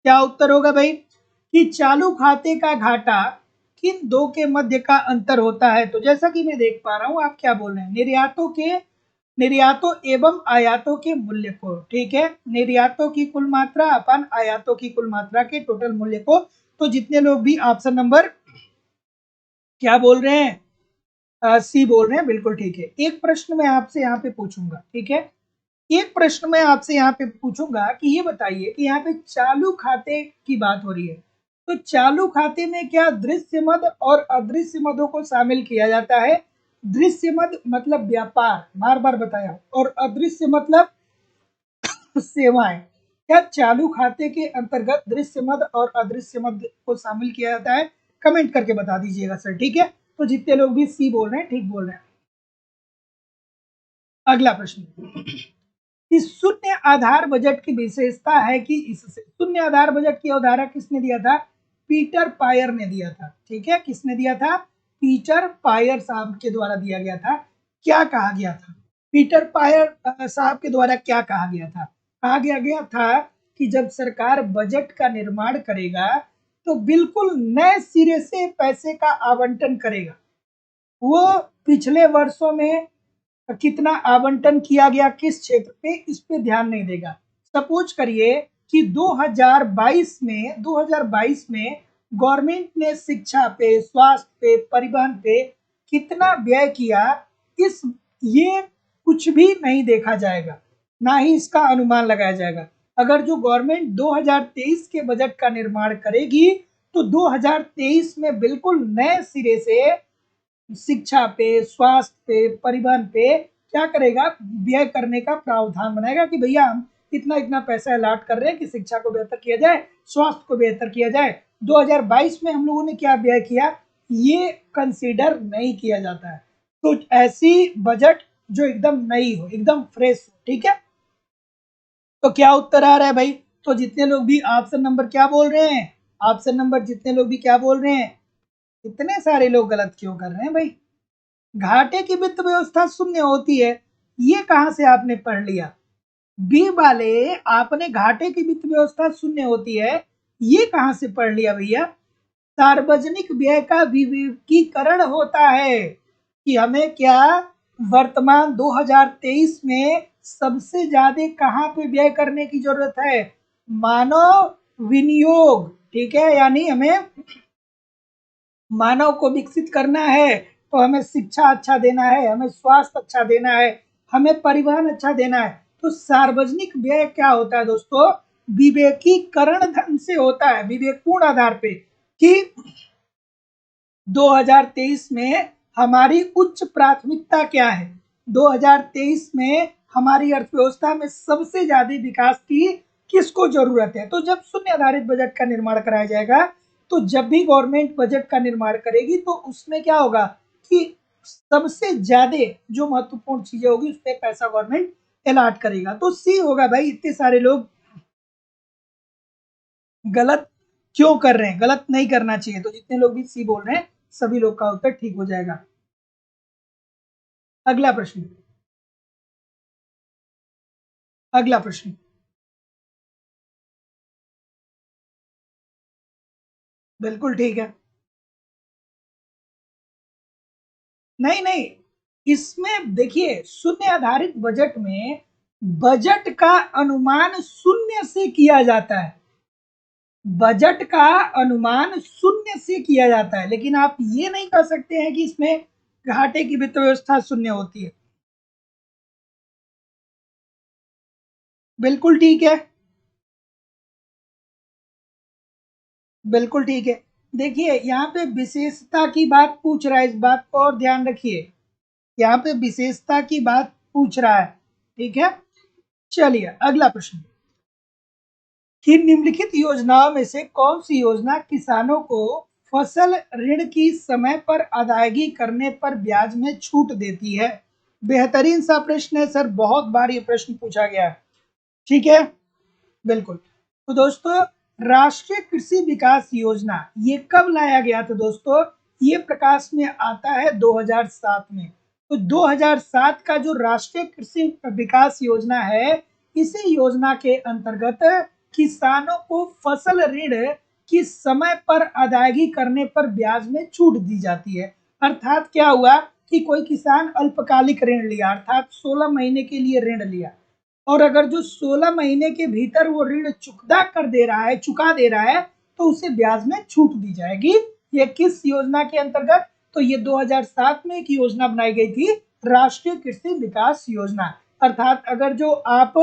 क्या उत्तर होगा भाई, कि चालू खाते का घाटा किन दो के मध्य का अंतर होता है। तो जैसा कि मैं देख पा रहा हूं, आप क्या बोल रहे हैं, निर्यातों एवं आयातों के मूल्य को, ठीक है, निर्यातों की कुल मात्रा अपन आयातों की कुल मात्रा के टोटल मूल्य को। तो जितने लोग भी ऑप्शन नंबर क्या बोल रहे हैं, सी बोल रहे हैं, बिल्कुल ठीक है। एक प्रश्न मैं आपसे यहाँ पे पूछूंगा, ठीक है, एक प्रश्न मैं आपसे यहाँ पे पूछूंगा कि ये बताइए कि यहाँ पे चालू खाते की बात हो रही है, तो चालू खाते में क्या दृश्य मद और अदृश्य मदों को शामिल किया जाता है। दृश्य मद मतलब व्यापार, बार बार बताया, और अदृश्य मतलब सेवाएं। क्या चालू खाते के अंतर्गत दृश्य मद और अदृश्य मद को शामिल किया जाता है, कमेंट करके बता दीजिएगा सर, ठीक है। तो जितने लोग भी सी बोल रहे हैं ठीक बोल रहे हैं। अगला प्रश्न, कि शून्य आधार बजट की विशेषता है कि इससे, शून्य आधार बजट की अवधारणा किसने दिया था, पीटर पायर ने दिया था, ठीक है, किसने दिया था, पीटर पायर साहब के द्वारा दिया गया था। क्या कहा गया था, पीटर पायर साहब के द्वारा क्या कहा गया था, कहा गया था कि जब सरकार बजट का निर्माण करेगा तो बिल्कुल नए सिरे से पैसे का आवंटन करेगा। वो पिछले वर्षों में कितना आवंटन किया गया किस क्षेत्र पे, इस पे ध्यान नहीं देगा। सपोज करिए कि 2022 में गवर्नमेंट ने शिक्षा पे, स्वास्थ्य पे, परिवहन पे कितना व्यय किया, इस ये कुछ भी नहीं देखा जाएगा, ना ही इसका अनुमान लगाया जाएगा। अगर जो गवर्नमेंट 2023 के बजट का निर्माण करेगी तो 2023 में बिल्कुल नए सिरे से शिक्षा पे, स्वास्थ्य पे, परिवहन पे क्या करेगा, व्यय करने का प्रावधान बनाएगा कि भैया हम इतना इतना पैसा अलॉट कर रहे हैं कि शिक्षा को बेहतर किया जाए, स्वास्थ्य को बेहतर किया जाए। 2022 में हम लोगों ने क्या व्यय किया, ये कंसीडर नहीं किया जाता है। तो ऐसी बजट जो एकदम नई हो, एकदम फ्रेश हो, ठीक है। तो क्या उत्तर आ रहा है भाई, तो जितने लोग भी ऑप्शन नंबर क्या बोल रहे हैं, ऑप्शन नंबर जितने लोग भी क्या बोल रहे हैं, इतने सारे लोग गलत क्यों कर रहे हैं भाई। घाटे की वित्त व्यवस्था शून्य होती है, ये कहां से आपने पढ़ लिया, बी वाले आपने घाटे की वित्त व्यवस्था शून्य होती है, ये कहां से पढ़ लिया भैया। सार्वजनिक व्यय का विवेकीकरण होता है कि हमें क्या वर्तमान 2023 में सबसे ज्यादा कहां पे व्यय करने की जरूरत है, मानव विनियोग, ठीक है, यानी हमें मानव को विकसित करना है तो हमें शिक्षा अच्छा देना है, हमें स्वास्थ्य अच्छा देना है, हमें परिवहन अच्छा देना है। तो सार्वजनिक व्यय क्या होता है दोस्तों, विवेकीकरण ढंग से होता है, विवेकपूर्ण आधार पे, कि 2023 में हमारी उच्च प्राथमिकता क्या है, 2023 में हमारी अर्थव्यवस्था में सबसे ज्यादा विकास की किसको जरूरत है। तो जब शून्य आधारित बजट का निर्माण कराया जाएगा, तो जब भी गवर्नमेंट बजट का निर्माण करेगी तो उसमें क्या होगा कि सबसे ज्यादा जो महत्वपूर्ण चीजें होगी उस पर पैसा गवर्नमेंट अलॉट करेगा। तो सी होगा भाई। इतने सारे लोग गलत क्यों कर रहे हैं, गलत नहीं करना चाहिए। तो जितने लोग भी सी बोल रहे हैं सभी लोग का उत्तर ठीक हो जाएगा। अगला प्रश्न, अगला प्रश्न। बिल्कुल ठीक है। नहीं नहीं, इसमें देखिए शून्य आधारित बजट में बजट का अनुमान शून्य से किया जाता है, बजट का अनुमान शून्य से किया जाता है, लेकिन आप ये नहीं कह सकते हैं कि इसमें घाटे की वित्त व्यवस्था शून्य होती है। बिल्कुल ठीक है, बिल्कुल ठीक है। देखिए यहाँ पे विशेषता की बात पूछ रहा है, इस बात को और ध्यान रखिए, यहाँ पे विशेषता की बात पूछ रहा है। ठीक है, चलिए अगला प्रश्न, कि निम्नलिखित योजनाओं में से कौन सी योजना किसानों को फसल ऋण की समय पर अदायगी करने पर ब्याज में छूट देती है। बेहतरीन सा प्रश्न है सर, बहुत बार ये प्रश्न पूछा गया है। ठीक है, बिल्कुल। तो दोस्तों राष्ट्रीय कृषि विकास योजना ये कब लाया गया था दोस्तों, ये प्रकाश में आता है 2007 में। तो 2007 का जो राष्ट्रीय कृषि विकास योजना है, इसी योजना के अंतर्गत किसानों को फसल ऋण की समय पर अदायगी करने पर ब्याज में छूट दी जाती है। अर्थात क्या हुआ कि कोई किसान अल्पकालिक ऋण लिया, अर्थात 16 महीने के लिए ऋण लिया, और अगर जो 16 महीने के भीतर वो ऋण चुकता कर दे रहा है, चुका दे रहा है, तो उसे ब्याज में छूट दी जाएगी। ये किस योजना के अंतर्गत, तो ये 2007 में एक योजना बनाई गई थी, राष्ट्रीय कृषि विकास योजना। अर्थात अगर जो आप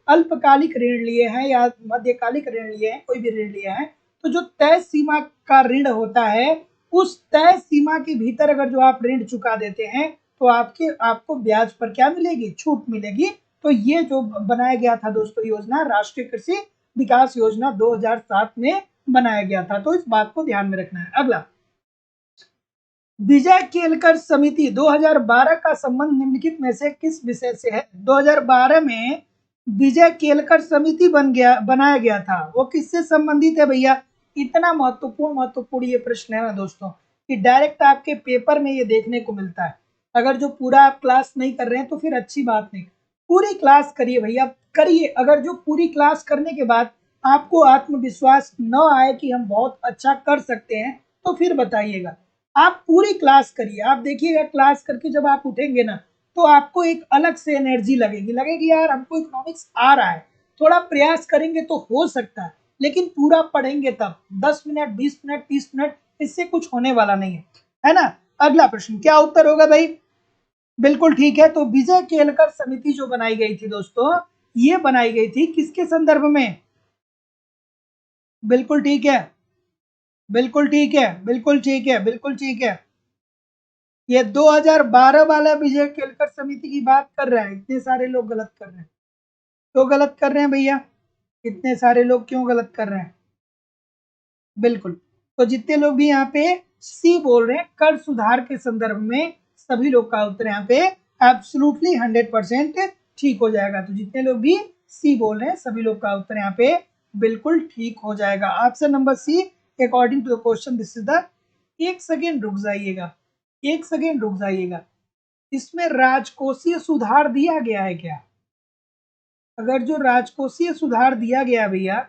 अल्पकालिक ऋण लिए हैं या मध्यकालिक ऋण लिए हैं, कोई भी ऋण लिए हैं, तो जो तय सीमा का ऋण होता है, उस तय सीमा के भीतर अगर जो आप ऋण चुका देते हैं, तो आपको ब्याज पर क्या मिलेगी, छूट मिलेगी। तो ये जो बनाया गया था दोस्तों योजना, राष्ट्रीय कृषि विकास योजना 2007 में बनाया गया था। तो इस बात को ध्यान में रखना है। अगला, विजय केलकर समिति 2012 का संबंध निम्नलिखित में से किस विषय से है। 2012 में विजय केलकर समिति बनाया गया था, वो किससे संबंधित है भैया। इतना महत्वपूर्ण ये प्रश्न है ना दोस्तों, कि डायरेक्ट आपके पेपर में ये देखने को मिलता है। अगर जो पूरा आप क्लास नहीं कर रहे हैं तो फिर अच्छी बात नहीं, पूरी क्लास करिए भैया, करिए। अगर जो पूरी क्लास करने के बाद आपको आत्मविश्वास न आए कि हम बहुत अच्छा कर सकते हैं, तो फिर बताइएगा। आप पूरी क्लास करिए, आप देखिएगा क्लास करके जब आप उठेंगे ना, तो आपको एक अलग से एनर्जी लगेगी यार हमको इकोनॉमिक्स आ रहा है। थोड़ा प्रयास करेंगे तो हो सकता है, लेकिन पूरा पढ़ेंगे तब 10 मिनट 20 मिनट 30 मिनट, इससे कुछ होने वाला नहीं है ना। अगला प्रश्न, क्या उत्तर होगा भाई। बिल्कुल ठीक है। तो विजय केलकर समिति जो बनाई गई थी दोस्तों, ये बनाई गई थी किसके संदर्भ में। बिल्कुल ठीक है, बिल्कुल ठीक है, बिल्कुल ठीक है, बिल्कुल ठीक है। ये 2012 वाला विजय केलकर समिति की बात कर रहा है। इतने सारे लोग गलत कर रहे हैं, क्यों गलत कर रहे हैं भैया, इतने सारे लोग क्यों गलत कर रहे हैं। बिल्कुल, तो जितने लोग भी यहाँ पे सी बोल रहे हैं कर सुधार के संदर्भ में, सभी लोग का उत्तर यहाँ पे एब्सोल्युटली 100% ठीक हो जाएगा। तो जितने लोग भी सी बोल रहे हैं सभी लोग का उत्तर यहाँ पे बिल्कुल ठीक हो जाएगा। Option number C according to the question this is the. एक सेकेंड रुक जाइएगा, एक सेकेंड रुक जाइएगा, इसमें राजकोषीय सुधार दिया गया है क्या। अगर जो राजकोषीय सुधार दिया गया भैया,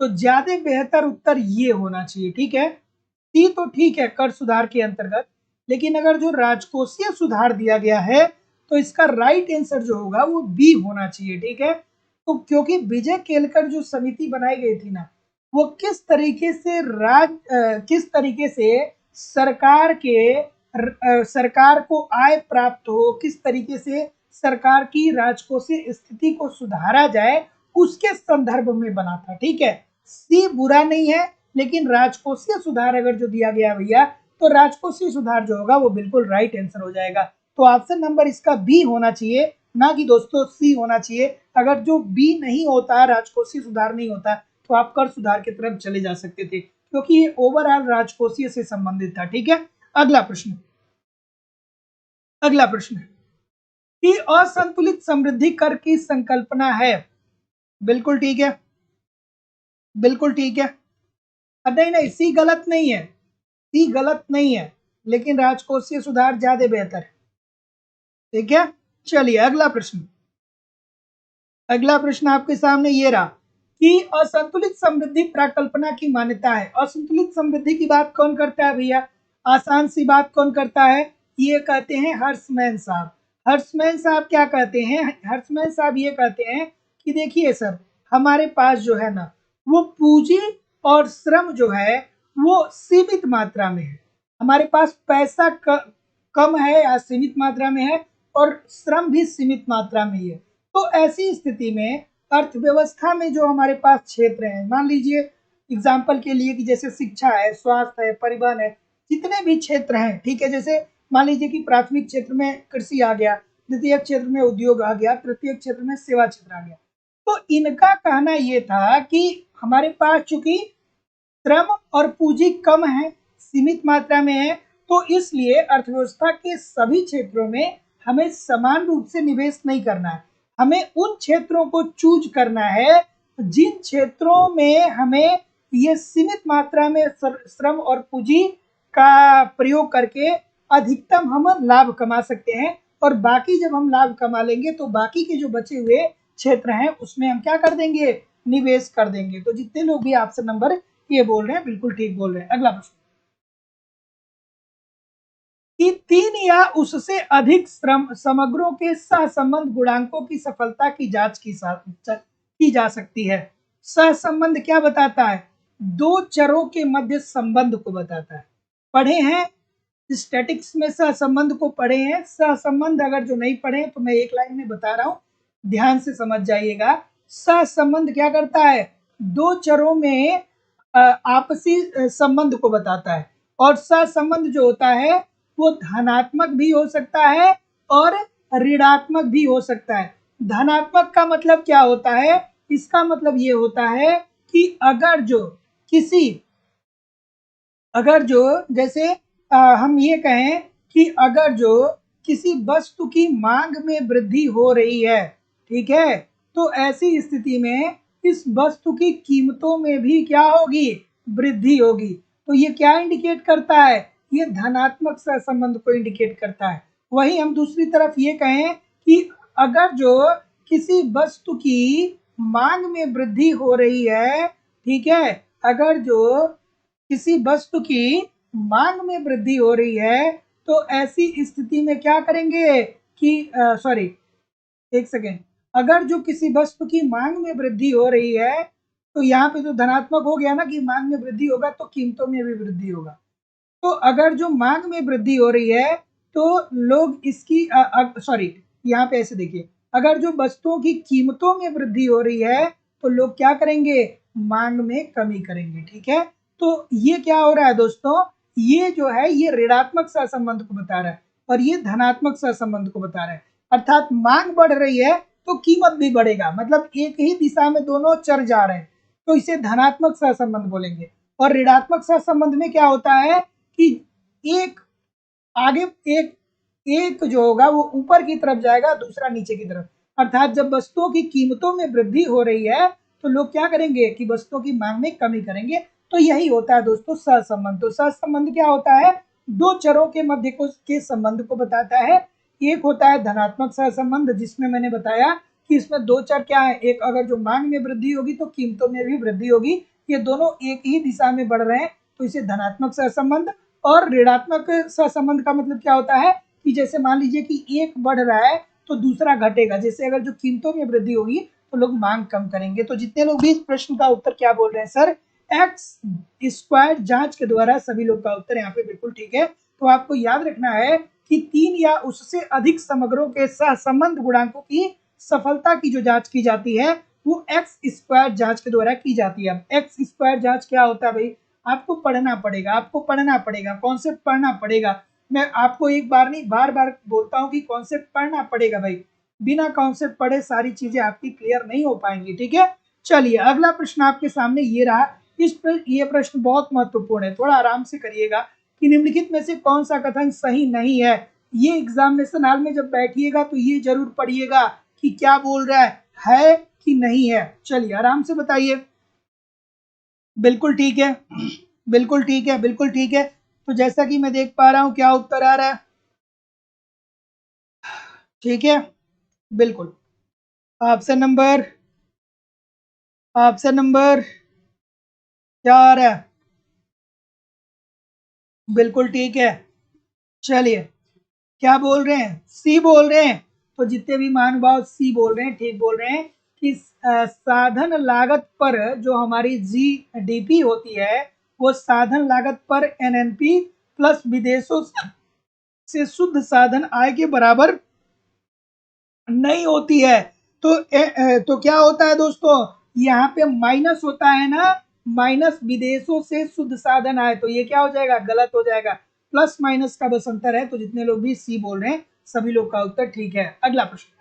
तो ज्यादा बेहतर उत्तर ये होना चाहिए। ठीक है, सी तो ठीक है कर सुधार के अंतर्गत, लेकिन अगर जो राजकोषीय सुधार दिया गया है, तो इसका राइट आंसर जो होगा वो बी होना चाहिए। ठीक है, तो क्योंकि विजय केलकर जो समिति बनाई गई थी ना, वो किस तरीके से किस तरीके से सरकार को आय प्राप्त हो, किस तरीके से सरकार की राजकोषीय स्थिति को सुधारा जाए, उसके संदर्भ में बना था। ठीक है, सी बुरा नहीं है, लेकिन राजकोषीय सुधार अगर जो दिया गया भैया, तो राजकोषीय सुधार जो होगा वो बिल्कुल राइट आंसर हो जाएगा। तो ऑप्शन नंबर इसका बी होना चाहिए, ना कि दोस्तों सी होना चाहिए। अगर जो बी नहीं होता, राजकोषीय सुधार नहीं होता, तो आप कर सुधार की तरफ चले जा सकते थे, क्योंकि ये ओवरऑल राजकोषीय से संबंधित था। ठीक है, अगला प्रश्न कि असंतुलित समृद्धि कर की संकल्पना है। बिल्कुल ठीक है, बिल्कुल ठीक है। नहीं नहीं, सी गलत नहीं है, सी गलत नहीं है, लेकिन राजकोषीय सुधार ज्यादा बेहतर है। ठीक है, चलिए अगला प्रश्न आपके सामने ये रहा कि असंतुलित समृद्धि प्रकल्पना की मान्यता है। असंतुलित समृद्धि की बात कौन करता है भैया? आसान सी बात कौन करता है? ये कहते हैं हर्षमैन साहब। हर्षमैन साहब क्या कहते हैं? हर्षमैन साहब ये कहते हैं कि देखिए सर, हमारे पास जो है ना, वो पूंजी और श्रम जो है वो सीमित मात्रा में है। हमारे पास पैसा कम है या सीमित मात्रा में है, और श्रम भी सीमित मात्रा में ही है। तो ऐसी स्थिति में अर्थव्यवस्था में जो हमारे पास क्षेत्र हैं, मान लीजिए एग्जाम्पल के लिए कि जैसे शिक्षा है, स्वास्थ्य है, परिवहन है, जितने भी क्षेत्र हैं, ठीक है, जैसे मान लीजिए कि प्राथमिक क्षेत्र में कृषि आ गया, द्वितीय क्षेत्र में उद्योग आ गया, तृतीय क्षेत्र में सेवा क्षेत्र आ गया। तो इनका कहना ये था कि हमारे पास चूंकि श्रम और पूंजी कम है, सीमित मात्रा में है, तो इसलिए अर्थव्यवस्था के सभी क्षेत्रों में हमें समान रूप से निवेश नहीं करना है। हमें उन क्षेत्रों को चूज करना है जिन क्षेत्रों में हमें ये सीमित मात्रा में श्रम और पूंजी का प्रयोग करके अधिकतम हम लाभ कमा सकते हैं। और बाकी जब हम लाभ कमा लेंगे तो बाकी के जो बचे हुए क्षेत्र हैं उसमें हम क्या कर देंगे? निवेश कर देंगे। तो जितने लोग भी ऑप्शन नंबर ये बोल रहे हैं बिल्कुल ठीक बोल रहे हैं। अगला प्रश्न कि 3 या उससे अधिक समग्रों के सहसंबंध गुणांकों की सफलता की जांच की जा सकती है। सहसंबंध क्या बताता है? दो चरों के मध्य संबंध को बताता है। पढ़े हैं स्टैटिक्स में, सहसंबंध को पढ़े हैं। सहसंबंध अगर जो नहीं पढ़े तो मैं एक लाइन में बता रहा हूं, ध्यान से समझ जाइएगा। सहसंबंध क्या करता है? दो चरों में आपसी संबंध को बताता है। और सहसंबंध जो होता है वो धनात्मक भी हो सकता है और ऋणात्मक भी हो सकता है। धनात्मक का मतलब क्या होता है? इसका मतलब ये होता है कि अगर जो जैसे हम ये कहें कि अगर जो किसी वस्तु की मांग में वृद्धि हो रही है, ठीक है, तो ऐसी स्थिति में इस वस्तु की कीमतों में भी क्या होगी? वृद्धि होगी। तो ये क्या इंडिकेट करता है? ये धनात्मक सहसंबंध को इंडिकेट करता है। वहीं हम दूसरी तरफ ये कहें कि अगर जो किसी वस्तु की मांग में वृद्धि हो रही है, ठीक है, अगर जो किसी वस्तु की मांग में वृद्धि हो रही है, तो ऐसी स्थिति में क्या करेंगे कि सॉरी एक सेकेंड, अगर जो किसी वस्तु की मांग में वृद्धि हो रही है, तो यहाँ पे तो धनात्मक हो गया ना कि मांग में वृद्धि होगा तो कीमतों में भी वृद्धि होगा। तो अगर जो मांग में वृद्धि हो रही है तो लोग इसकी सॉरी यहाँ पे ऐसे देखिए, अगर जो वस्तुओं की कीमतों में वृद्धि हो रही है तो लोग क्या करेंगे? मांग में कमी करेंगे। ठीक है, तो ये क्या हो रहा है दोस्तों? ये जो है ये ऋणात्मक सहसंबंध को बता रहा है और ये धनात्मक सहसंबंध को बता रहा है। अर्थात मांग बढ़ रही है तो कीमत भी बढ़ेगा, मतलब एक ही दिशा में दोनों चर जा रहे हैं, तो इसे धनात्मक सहसंबंध बोलेंगे। और ऋणात्मक सहसंबंध में क्या होता है कि एक आगे एक जो होगा वो ऊपर की तरफ जाएगा, दूसरा नीचे की तरफ। अर्थात जब वस्तुओं की कीमतों में वृद्धि हो रही है तो लोग क्या करेंगे कि वस्तुओं की मांग में कमी करेंगे। तो यही होता है दोस्तों सहसंबंध। तो सहसंबंध क्या होता है? दो चरों के मध्य के संबंध को बताता है। एक होता है धनात्मक सहसंबंध, जिसमें मैंने बताया कि इसमें दो चर क्या है, एक अगर जो मांग में वृद्धि होगी तो कीमतों में भी वृद्धि होगी, ये दोनों एक ही दिशा में बढ़ रहे हैं, तो इसे धनात्मक सहसंबंध। और ऋणात्मक सहसंबंध का मतलब क्या होता है कि जैसे मान लीजिए कि एक बढ़ रहा है तो दूसरा घटेगा। जैसे अगर जो कीमतों में वृद्धि होगी तो लोग मांग कम करेंगे। तो जितने लोग भी इस प्रश्न का उत्तर क्या बोल रहे हैं सर, एक्स स्क्वायर जांच के द्वारा सभी लोग का उत्तर यहाँ पे बिल्कुल ठीक है। तो आपको याद रखना है कि 3 या उससे अधिक समग्रों के सहसंबंध गुणांकों की सफलता की जो जांच की जाती है वो एक्स स्क्वायर जांच के द्वारा की जाती है। अब एक्स स्क्वायर जांच क्या होता है भाई, आपको पढ़ना पड़ेगा, आपको पढ़ना पड़ेगा, कॉन्सेप्ट पढ़ना पड़ेगा। मैं आपको एक बार नहीं बार बार बोलता हूँ कि कॉन्सेप्ट पढ़ना पड़ेगा भाई, बिना कॉन्सेप्ट पढ़े सारी चीजें आपकी क्लियर नहीं हो पाएंगी, ठीक है। चलिए अगला प्रश्न आपके सामने ये रहा। ये प्रश्न बहुत महत्वपूर्ण है, थोड़ा आराम से करिएगा कि निम्नलिखित में से कौन सा कथन सही नहीं है। ये एग्जामिनेशन हॉल में जब बैठिएगा तो ये जरूर पढ़िएगा कि क्या बोल रहा है कि नहीं है। चलिए आराम से बताइए। बिल्कुल ठीक है, बिल्कुल ठीक है, बिल्कुल ठीक है। तो जैसा कि मैं देख पा रहा हूं क्या उत्तर आ रहा है, ठीक है, बिल्कुल। ऑप्शन नंबर क्या आ रहा है, बिल्कुल ठीक है। चलिए क्या बोल रहे हैं, सी बोल रहे हैं। तो जितने भी महानुभाव सी बोल रहे हैं ठीक बोल रहे हैं कि साधन लागत पर जो हमारी जीडीपी होती है वो साधन लागत पर एनएनपी प्लस विदेशों से शुद्ध साधन आय के बराबर नहीं होती है। तो क्या होता है दोस्तों, यहाँ पे माइनस होता है ना, माइनस विदेशों से शुद्ध साधन आए, तो ये क्या हो जाएगा, गलत हो जाएगा। प्लस माइनस का बस अंतर है। तो जितने लोग भी सी बोल रहे हैं सभी लोग का उत्तर ठीक है। अगला प्रश्न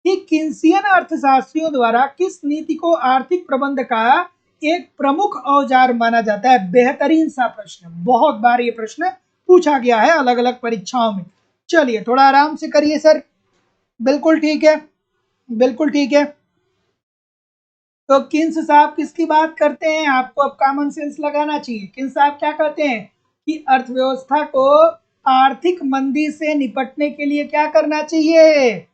कि किन्सियन अर्थशास्त्रियों द्वारा किस नीति को आर्थिक प्रबंध का एक प्रमुख औजार माना जाता है। बेहतरीन सा प्रश्न, बहुत बार ये प्रश्न पूछा गया है अलग अलग परीक्षाओं में। चलिए थोड़ा आराम से करिए सर, बिल्कुल ठीक है, बिल्कुल ठीक है। तो किन्स साहब किसकी बात करते हैं, आपको अब कॉमन सेंस लगाना चाहिए। किन्स साहब क्या कहते हैं कि अर्थव्यवस्था को आर्थिक मंदी से निपटने के लिए क्या करना चाहिए,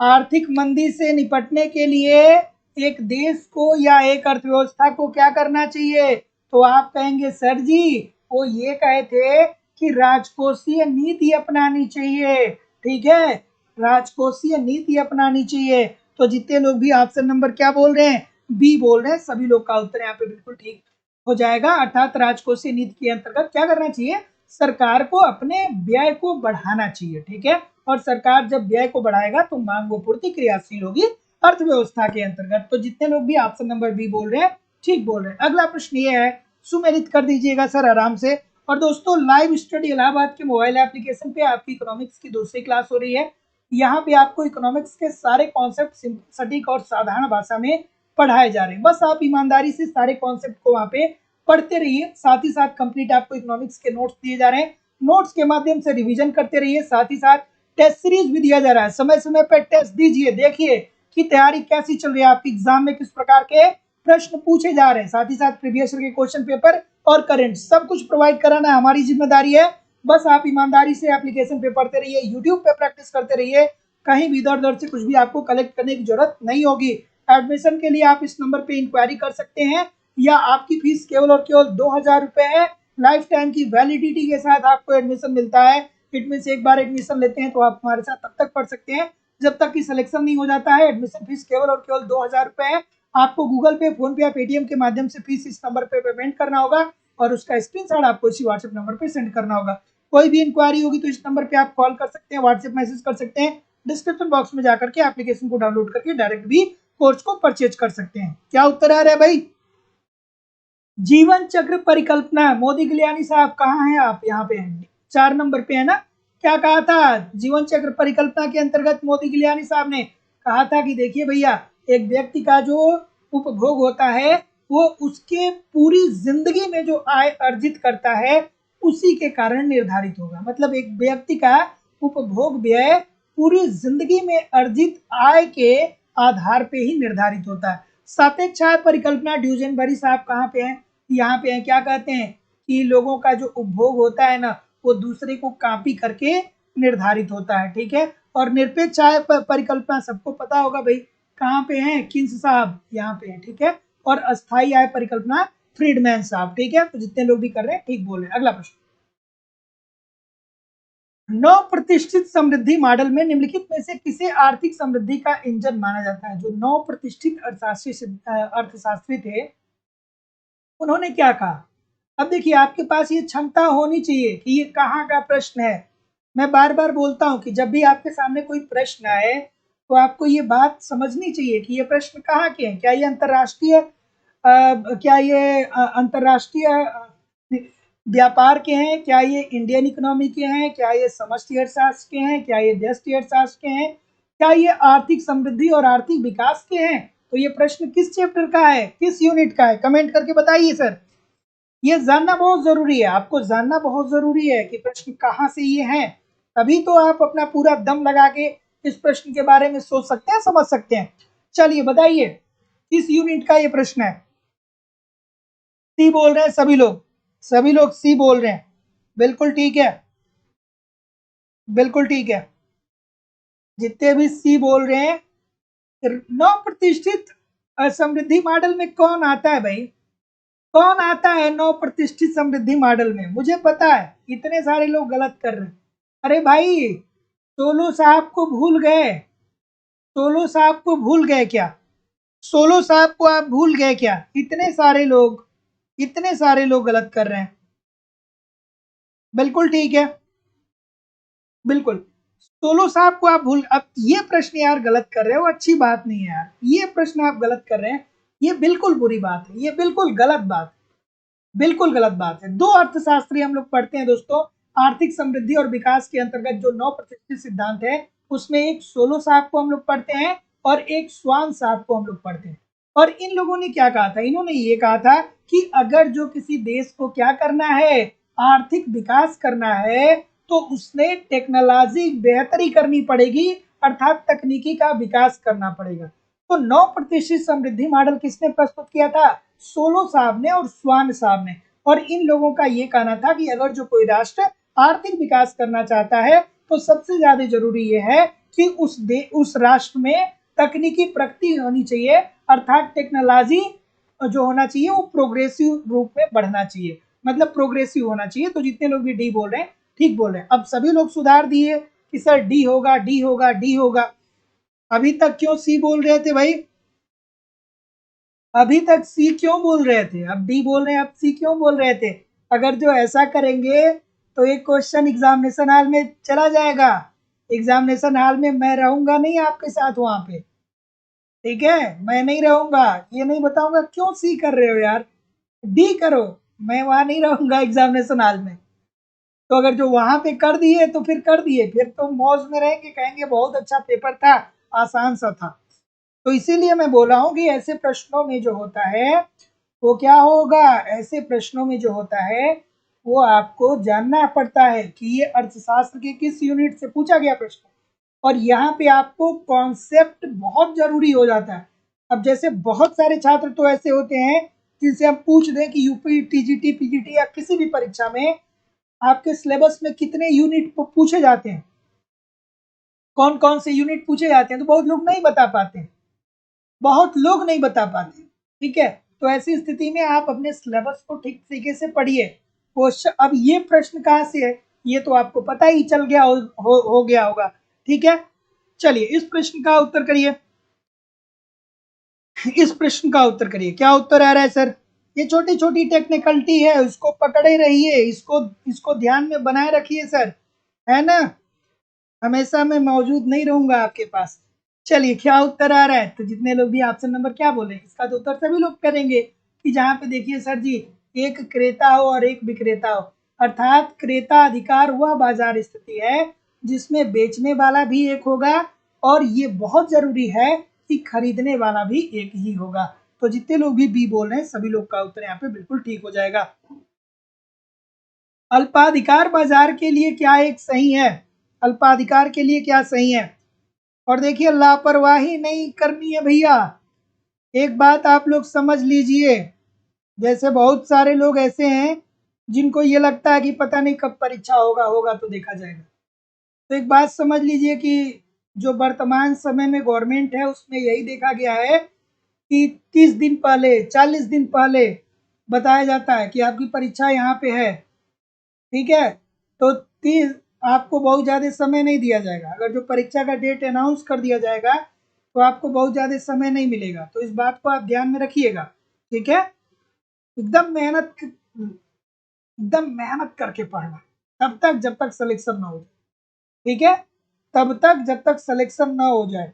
आर्थिक मंदी से निपटने के लिए एक देश को या एक अर्थव्यवस्था को क्या करना चाहिए। तो आप कहेंगे सर जी वो ये कहे थे कि राजकोषीय नीति अपनानी चाहिए, ठीक है, राजकोषीय नीति अपनानी चाहिए। तो जितने लोग भी ऑप्शन नंबर क्या बोल रहे हैं, बी बोल रहे हैं, सभी लोग का उत्तर यहाँ पे बिल्कुल ठीक हो जाएगा। अर्थात राजकोषीय नीति के अंतर्गत क्या करना चाहिए, सरकार को अपने व्यय को बढ़ाना चाहिए, ठीक है। और सरकार जब व्यय को बढ़ाएगा तो मांग व पूर्ति क्रियाशील होगी अर्थव्यवस्था के अंतर्गत। तो जितने लोग भी ऑप्शन नंबर बी बोल रहे हैं ठीक बोल रहे हैं। अगला प्रश्न ये है, सुमेलित कर दीजिएगा सर आराम से। और दोस्तों लाइव स्टडी इलाहाबाद के मोबाइल एप्लीकेशन पे आपकी इकोनॉमिक्स की दूसरी क्लास हो रही है। यहाँ पे आपको इकोनॉमिक्स के सारे कॉन्सेप्ट सटीक और साधारण भाषा में पढ़ाए जा रहे हैं। बस आप ईमानदारी से सारे कॉन्सेप्ट को वहाँ पे पढ़ते रहिए। साथ ही साथ कंप्लीट आपको इकोनॉमिक्स के नोट्स दिए जा रहे हैं, नोट्स के माध्यम से रिवीजन करते रहिए। साथ ही साथ टेस्ट सीरीज भी दिया जा रहा है, समय समय पर टेस्ट दीजिए, देखिए कि तैयारी कैसी चल रही है, आपकी एग्जाम में किस प्रकार के प्रश्न पूछे जा रहे हैं। साथ ही साथ प्रीवियस ईयर के क्वेश्चन पेपर और करंट सब कुछ प्रोवाइड कराना हमारी जिम्मेदारी है। बस आप ईमानदारी से एप्लीकेशन पे पढ़ते रहिए, यूट्यूब पे प्रैक्टिस करते रहिए, कहीं भी इधर उधर से कुछ भी आपको कलेक्ट करने की जरूरत नहीं होगी। एडमिशन के लिए आप इस नंबर पे इंक्वायरी कर सकते हैं, या आपकी फीस केवल और केवल 2000 रुपए है। लाइफ टाइम की वैलिडिटी के साथ आपको एडमिशन मिलता है। इट मीन एक बार एडमिशन लेते हैं तो आप हमारे साथ तब तक पढ़ सकते हैं जब तक कि सिलेक्शन नहीं हो जाता है। एडमिशन फीस केवल और केवल 2000 रुपए है। आपको गूगल पे, फोन पे या पेटीएम के माध्यम से फीस इस नंबर पे पेमेंट करना होगा और उसका स्क्रीनशॉट आपको इसी व्हाट्सएप नंबर पे सेंड करना होगा। कोई भी इंक्वायरी होगी तो इस नंबर पे आप कॉल कर सकते हैं, व्हाट्सएप मैसेज कर सकते हैं, डिस्क्रिप्शन बॉक्स में जाकर के एप्लीकेशन को डाउनलोड करके डायरेक्ट भी कोर्स को परचेज कर सकते हैं। क्या उत्तर आ रहा है भाई, जीवन चक्र परिकल्पना। मोदी गिलियानी साहब कहाँ हैं आप, यहाँ पे हैं, 4 नंबर पे है ना। क्या कहा था, जीवन चक्र परिकल्पना के अंतर्गत मोदी गिलियानी साहब ने कहा था कि देखिए भैया एक व्यक्ति का जो उपभोग होता है वो उसके पूरी जिंदगी में जो आय अर्जित करता है उसी के कारण निर्धारित होगा। मतलब एक व्यक्ति का उपभोग व्यय पूरी जिंदगी में अर्जित आय के आधार पे ही निर्धारित होता है। सापेक्ष आय परिकल्पना ड्यूजेनबरी साहब कहाँ पे हैं, यहाँ पे हैं। क्या कहते हैं कि लोगों का जो उपभोग होता है ना वो दूसरे को कॉपी करके निर्धारित होता है, ठीक है। और निरपेक्ष आय परिकल्पना सबको पता होगा भाई, कहाँ पे हैं, किन्स साहब यहाँ पे हैं, ठीक है। और अस्थायी आय परिकल्पना फ्रीडमैन साहब, ठीक है। तो जितने लोग भी कर रहे हैं ठीक बोल रहे हैं। अगला प्रश्न, नौ प्रतिष्ठित समृद्धि मॉडल में निम्नलिखित में से किसे आर्थिक समृद्धि का इंजन माना जाता है। जो 9 प्रतिष्ठित अर्थशास्त्री थे उन्होंने क्या कहा। अब देखिए आपके पास ये क्षमता होनी चाहिए कि ये कहाँ का प्रश्न है। मैं बार बार बोलता हूं कि जब भी आपके सामने कोई प्रश्न आए तो आपको ये बात समझनी चाहिए कि ये प्रश्न कहाँ के हैं। क्या ये अंतर्राष्ट्रीय व्यापार के हैं, क्या ये इंडियन इकोनॉमी के हैं, क्या ये समष्टि अर्थशास्त्र के हैं, क्या ये व्यष्टि अर्थशास्त्र के हैं, क्या ये आर्थिक समृद्धि और आर्थिक विकास के हैं। तो ये प्रश्न किस चैप्टर का है, किस यूनिट का है, कमेंट करके बताइए सर। ये जानना बहुत जरूरी है, आपको जानना बहुत जरूरी है कि प्रश्न कहाँ से ये हैं, तभी तो आप अपना पूरा दम लगा के इस प्रश्न के बारे में सोच सकते हैं, समझ सकते हैं। चलिए बताइए किस यूनिट का ये प्रश्न है। सी बोल रहे हैं सभी लोग सी बोल रहे हैं। बिल्कुल ठीक है, बिल्कुल ठीक है। जितने भी सी बोल रहे हैं, नौ प्रतिष्ठित समृद्धि मॉडल में कौन आता है भाई, कौन आता है नौ प्रतिष्ठित समृद्धि मॉडल में? मुझे पता है इतने सारे लोग गलत कर रहे हैं। अरे भाई, सोलो साहब को भूल गए, सोलो साहब को भूल गए क्या? सोलो साहब को आप भूल गए क्या? इतने सारे लोग गलत कर रहे हैं। बिल्कुल ठीक है, बिल्कुल। सोलो साहब को आप भूल, अब ये प्रश्न यार गलत कर रहे हो, अच्छी बात नहीं है यार, ये प्रश्न आप गलत कर रहे हैं, ये बिल्कुल बुरी बात है, ये बिल्कुल गलत बात है, बिल्कुल गलत बात है। दो अर्थशास्त्री हम लोग पढ़ते हैं दोस्तों, आर्थिक समृद्धि और विकास के अंतर्गत जो 9 प्रतिष्ठित सिद्धांत है, उसमें एक सोलो साहब को हम लोग पढ़ते हैं और एक स्वान साहब को हम लोग पढ़ते हैं। और इन लोगों ने क्या कहा था, इन्होंने ये कहा था कि अगर जो किसी देश को क्या करना है, आर्थिक विकास करना है, तो उसने टेक्नोलॉजी बेहतरी करनी पड़ेगी, अर्थात तकनीकी का विकास करना पड़ेगा। तो 9 प्रतिशत समृद्धि मॉडल किसने प्रस्तुत किया था? सोलो साहब ने और स्वान साहब ने। और इन लोगों का ये कहना था कि अगर जो कोई राष्ट्र आर्थिक विकास करना चाहता है, तो सबसे ज्यादा जरूरी ये है कि उस राष्ट्र में तकनीकी प्रगति होनी चाहिए, अर्थात टेक्नोलॉजी जो होना चाहिए वो प्रोग्रेसिव रूप में बढ़ना चाहिए, मतलब प्रोग्रेसिव होना चाहिए। तो जितने लोग भी डी बोल रहे हैं ठीक बोल रहे हैं। अब सभी लोग सुधार दिए कि सर डी होगा, डी होगा, डी होगा। अभी तक क्यों सी बोल रहे थे भाई? अभी तक सी क्यों बोल रहे थे? अब डी बोल रहे हैं, अब सी क्यों बोल रहे थे? अगर जो ऐसा करेंगे तो एक क्वेश्चन एग्जामिनेशन हॉल में चला जाएगा, एग्जामिनेशन हॉल में मैं रहूंगा नहीं आपके साथ वहां पे, ठीक है? मैं नहीं रहूंगा, ये नहीं बताऊंगा क्यों सी कर रहे हो यार, डी करो। मैं वहां नहीं रहूंगा एग्जामिनेशन हॉल में। तो अगर जो वहां पे कर दिए तो फिर कर दिए, फिर तो मौज में रहेंगे, कहेंगे बहुत अच्छा पेपर था, आसान सा था। तो इसीलिए मैं बोला हूं कि ऐसे प्रश्नों में जो होता है वो क्या होगा, ऐसे प्रश्नों में जो होता है वो आपको जानना पड़ता है कि ये अर्थशास्त्र के किस यूनिट से पूछा गया प्रश्न। और यहाँ पे आपको कॉन्सेप्ट बहुत जरूरी हो जाता है। अब जैसे बहुत सारे छात्र तो ऐसे होते हैं जिनसे हम पूछ दें कि यूपी, टीजीटी, पीजीटी या किसी भी परीक्षा में आपके सिलेबस में कितने यूनिट पूछे जाते हैं, कौन कौन से यूनिट पूछे जाते हैं, तो बहुत लोग नहीं बता पाते, बहुत लोग नहीं बता पाते, ठीक है? तो ऐसी स्थिति में आप अपने सिलेबस को ठीक तरीके से पढ़िए। क्वेश्चन, अब ये प्रश्न कहाँ से है ये तो आपको पता ही चल गया हो गया होगा, ठीक है? चलिए इस प्रश्न का उत्तर करिए, इस प्रश्न का उत्तर करिए, क्या उत्तर आ रहा है सर? ये छोटी छोटी टेक्निकलिटी है, उसको पकड़े रहिए, इसको इसको ध्यान में बनाए रखिए सर, है ना? हमेशा मैं मौजूद नहीं रहूंगा आपके पास। चलिए क्या उत्तर आ रहा है? तो जितने लोग भी ऑप्शन नंबर क्या बोले, इसका तो उत्तर सभी लोग करेंगे कि जहाँ पे देखिए सर जी, एक क्रेता हो और एक विक्रेता हो, अर्थात क्रेता अधिकार वह बाजार स्थिति है जिसमें बेचने वाला भी एक होगा और ये बहुत जरूरी है कि खरीदने वाला भी एक ही होगा। तो जितने लोग भी बी बोल रहे हैं सभी लोग का उत्तर यहाँ पे बिल्कुल ठीक हो जाएगा। अल्पाधिकार बाजार के लिए क्या एक सही है? अल्पाधिकार के लिए क्या सही है? और देखिए लापरवाही नहीं करनी है भैया, एक बात आप लोग समझ लीजिए, जैसे बहुत सारे लोग ऐसे हैं जिनको ये लगता है कि पता नहीं कब परीक्षा होगा, होगा तो देखा जाएगा। तो एक बात समझ लीजिए कि जो वर्तमान समय में गवर्नमेंट है उसमें यही देखा गया है कि 30 दिन पहले, 40 दिन पहले बताया जाता है कि आपकी परीक्षा यहाँ पे है, ठीक है? तो 30, आपको बहुत ज़्यादा समय नहीं दिया जाएगा, अगर जो परीक्षा का डेट अनाउंस कर दिया जाएगा तो आपको बहुत ज़्यादा समय नहीं मिलेगा। तो इस बात को आप ध्यान में रखिएगा, ठीक है? एकदम मेहनत करके पढ़ना, तब तक जब तक सिलेक्शन ना हो जाए, ठीक है? तब तक जब तक सिलेक्शन ना हो जाए।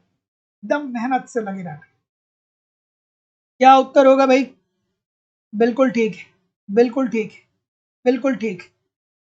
एकदम मेहनत से लगे रहना। क्या उत्तर होगा भाई? बिल्कुल ठीक है, बिल्कुल ठीक है, बिल्कुल ठीक।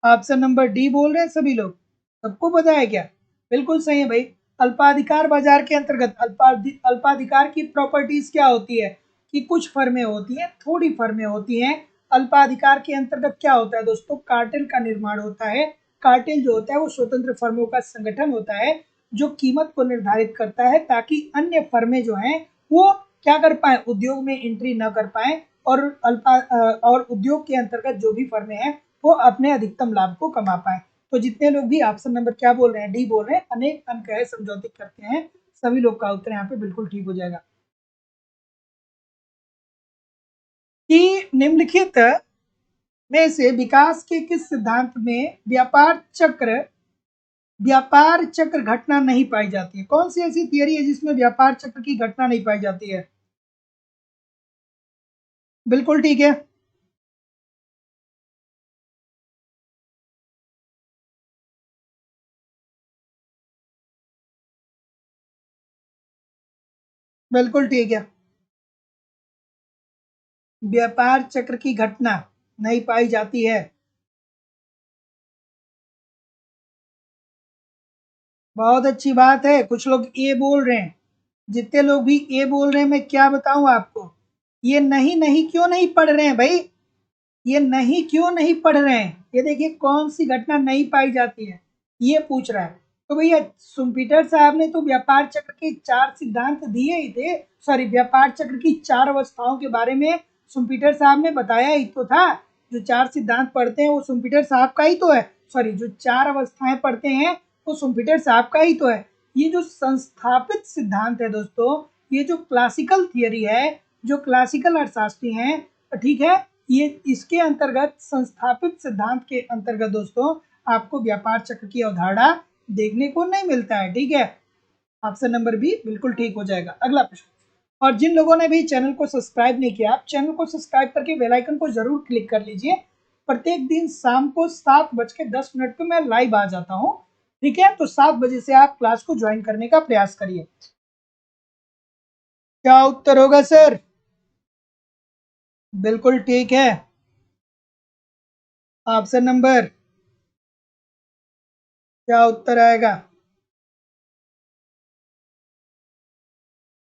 ऑप्शन नंबर डी बोल रहे हैं सभी लोग। सबको पता है क्या? बिल्कुल सही है भाई। अल्पाधिकार बाजार के अंतर्गत अल्पाधिकार की प्रॉपर्टीज क्या होती है कि कुछ फर्में होती हैं, थोड़ी फर्में होती हैं। अल्पाधिकार के अंतर्गत क्या होता है दोस्तों? कार्टेल का निर्माण होता है। कार्टेल जो होता है वो स्वतंत्र फर्मों का संगठन होता है जो कीमत को निर्धारित करता है ताकि अन्य फर्में जो हैं वो क्या कर पाए? उद्योग में एंट्री न कर पाए और और उद्योग के अंतर्गत जो भी फर्में हैं वो अपने अधिकतम लाभ को कमा पाए। तो जितने लोग भी ऑप्शन नंबर क्या बोल रहे हैं? डी बोल रहे हैं, अनेक अनकहे समझौते करते हैं, सभी लोग का उत्तर यहाँ पे बिल्कुल ठीक हो जाएगा। कि निम्नलिखित में से विकास के किस सिद्धांत में व्यापार चक्र घटना नहीं पाई जाती है? कौन सी ऐसी थियरी है जिसमें व्यापार चक्र की घटना नहीं पाई जाती है? बिल्कुल ठीक है, बिल्कुल ठीक है। व्यापार चक्र की घटना नहीं पाई जाती है। बहुत अच्छी बात है। कुछ लोग ए बोल रहे हैं। जितने लोग भी ए बोल रहे हैं मैं क्या बताऊं आपको, ये नहीं नहीं क्यों नहीं पढ़ रहे हैं भाई? ये नहीं क्यों नहीं पढ़ रहे हैं? ये देखिए कौन सी घटना नहीं पाई जाती है, ये पूछ रहा है। तो भैया सुम्पीटर साहब ने तो व्यापार चक्र के 4 सिद्धांत दिए ही थे। सॉरी, व्यापार चक्र की 4 अवस्थाओं के बारे में सुम्पीटर साहब ने बताया ही तो था। जो 4 सिद्धांत पढ़ते हैं वो सुम्पीटर साहब का ही तो है। सॉरी, जो 4 अवस्थाएं पढ़ते हैं वो सुम्पीटर साहब का ही तो है। ये जो संस्थापित सिद्धांत है दोस्तों, ये जो क्लासिकल थियरी है, जो क्लासिकल अर्थशास्त्री हैं, ठीक है, ये इसके अंतर्गत संस्थापित सिद्धांत के अंतर्गत दोस्तों आपको व्यापार चक्र की अवधारणा देखने को नहीं मिलता है। ठीक है, ऑप्शन नंबर बी बिल्कुल ठीक हो जाएगा। अगला प्रश्न। और जिन लोगों ने भी चैनल को सब्सक्राइब नहीं किया, आप चैनल को सब्सक्राइब करके बेल आइकन को जरूर क्लिक कर लीजिए। प्रत्येक दिन शाम को 7:10 पे मैं लाइव आ जाता हूँ। ठीक है, तो 7 बजे से आप क्लास को ज्वाइन करने का प्रयास करिए। क्या उत्तर होगा सर? बिल्कुल ठीक है। ऑप्शन नंबर क्या उत्तर आएगा?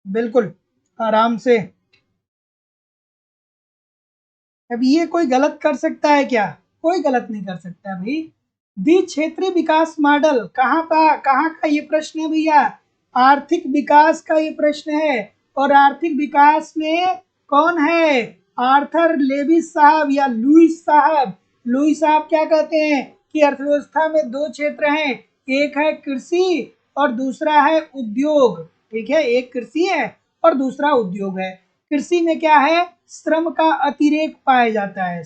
बिल्कुल, आराम से। अब ये कोई गलत कर सकता है क्या? कोई गलत नहीं कर सकता भाई। द्विक्षेत्रीय विकास मॉडल कहाँ का ये प्रश्न है भैया? आर्थिक विकास का ये प्रश्न है। और आर्थिक विकास में कौन है? आर्थर लेविस साहब या लुईस साहब। लुईस साहब क्या कहते हैं कि अर्थव्यवस्था में 2 क्षेत्र हैं, एक है कृषि और दूसरा है उद्योग। ठीक है, एक कृषि है और दूसरा उद्योग है। कृषि में क्या है? श्रम का अतिरेक पाया जाता है।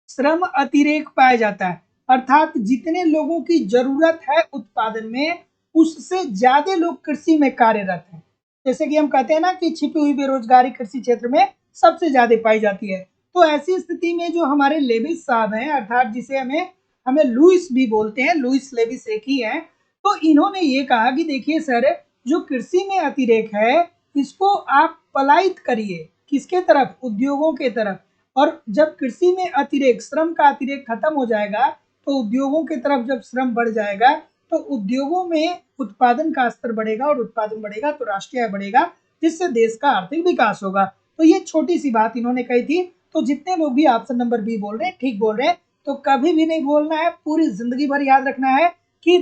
श्रम अतिरेक पाया जाता है, अर्थात जितने लोगों की जरूरत है उत्पादन में, उससे ज्यादा लोग कृषि में कार्यरत हैं। जैसे कि हम कहते हैं ना कि छिपी हुई बेरोजगारी कृषि क्षेत्र में सबसे ज्यादा पाई जाती है। तो ऐसी स्थिति में जो हमारे लेविस साहब हैं, अर्थात जिसे हमें हमें लुईस भी बोलते हैं, लुईस लेविस एक ही है, तो इन्होंने ये कहा कि देखिए सर, जो कृषि में अतिरेक है इसको आप पलायित करिए। किसके तरफ? उद्योगों के तरफ। और जब कृषि में अतिरेक, श्रम का अतिरेक खत्म हो जाएगा तो उद्योगों की तरफ जब श्रम बढ़ जाएगा तो उद्योगों में उत्पादन का स्तर बढ़ेगा और उत्पादन बढ़ेगा तो राष्ट्रीय आय बढ़ेगा, जिससे देश का आर्थिक विकास होगा। तो ये छोटी सी बात इन्होंने कही थी। तो जितने लोग भी ऑप्शन नंबर बी बोल रहे हैं ठीक बोल रहे हैं। तो कभी भी नहीं बोलना है, पूरी जिंदगी भर याद रखना है कि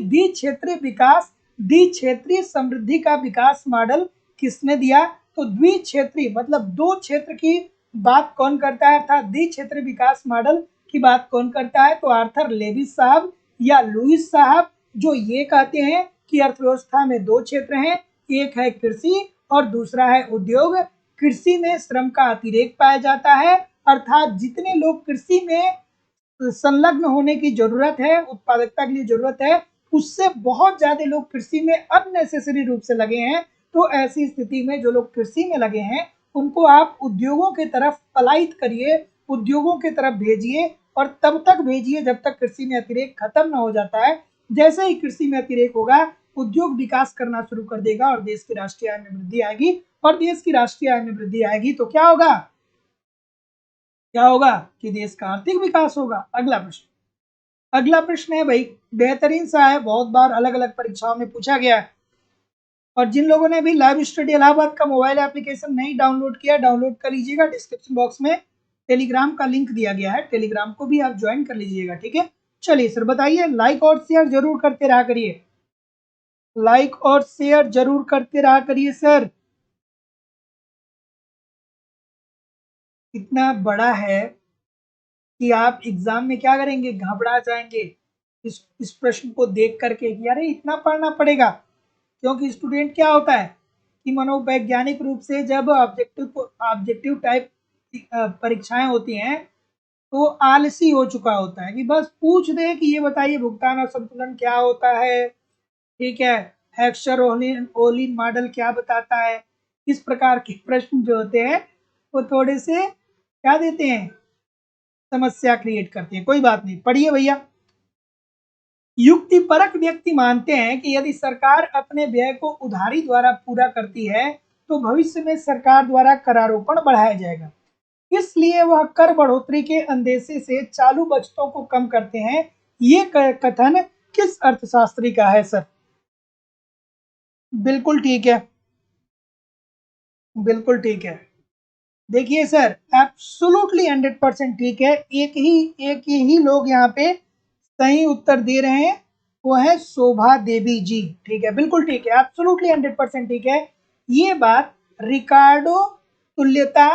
द्विक्षेत्रीय समृद्धि का विकास मॉडल किसने दिया? तो द्विक्षेत्रीय मतलब 2 क्षेत्र की बात कौन करता है, अर्थात द्विक्षेत्रीय विकास मॉडल की बात कौन करता है? तो आर्थर लेविस साहब या लुईस साहब, जो ये कहते हैं कि अर्थव्यवस्था में 2 क्षेत्र हैं, एक है कृषि और दूसरा है उद्योग। कृषि में श्रम का अतिरेक पाया जाता है, अर्थात जितने लोग कृषि में संलग्न होने की जरूरत है, उत्पादकता के लिए जरूरत है, उससे बहुत ज्यादा लोग कृषि में अननेसेसरी रूप से लगे हैं। तो ऐसी स्थिति में जो लोग कृषि में लगे हैं उनको आप उद्योगों की तरफ पलायित करिए, उद्योगों की तरफ भेजिए और तब तक भेजिए जब तक कृषि में अतिरेक खत्म ना हो जाता है। जैसे ही कृषि में अतिरेक होगा उद्योग विकास करना शुरू कर देगा और देश की राष्ट्रीय आय में वृद्धि आएगी। और देश की राष्ट्रीय आय में वृद्धि आएगी तो क्या होगा, क्या होगा कि देश का आर्थिक विकास होगा। अगला प्रश्न है भाई, बेहतरीन सा है, बहुत बार अलग अलग परीक्षाओं में पूछा गया है। और जिन लोगों ने भी लाइव स्टडी इलाहाबाद का मोबाइल एप्लीकेशन नहीं डाउनलोड किया, डाउनलोड कर लीजिएगा। डिस्क्रिप्शन बॉक्स में टेलीग्राम का लिंक दिया गया है, टेलीग्राम को भी आप ज्वाइन कर लीजिएगा, ठीक है। चलिए सर बताइए, लाइक और शेयर जरूर करते रहा करिए, लाइक और शेयर जरूर करते रहा करिए सर। इतना बड़ा है कि आप एग्जाम में क्या करेंगे, घबरा जाएंगे इस प्रश्न को देख करके कि अरे इतना पढ़ना पड़ेगा। क्योंकि स्टूडेंट क्या होता है कि मनोवैज्ञानिक रूप से जब ऑब्जेक्टिव टाइप परीक्षाएं होती हैं तो आलसी हो चुका होता है कि बस पूछ दे कि ये बताइए भुगतान और संतुलन क्या होता है, ठीक है, हेक्सचर ओलिन मॉडल क्या बताता है। इस प्रकार के प्रश्न जो होते हैं वो थोड़े से क्या देते हैं, समस्या क्रिएट करते हैं। कोई बात नहीं, पढ़िए भैया। युक्तिपरक व्यक्ति मानते हैं कि यदि सरकार अपने व्यय को उधारी द्वारा पूरा करती है तो भविष्य में सरकार द्वारा करारोपण बढ़ाया जाएगा, इसलिए वह कर बढ़ोतरी के अंदेशे से चालू बचतों को कम करते हैं। ये कथन किस अर्थशास्त्री का है सर? बिल्कुल ठीक है, बिल्कुल ठीक है। देखिए सर, एब्सोल्युटली 100% ठीक है। एक ही लोग यहाँ पे सही उत्तर दे रहे हैं, वो है शोभा देवी जी, ठीक है, बिल्कुल ठीक है, एब्सोल्युटली 100% ठीक है। ये बात रिकार्डो तुल्यता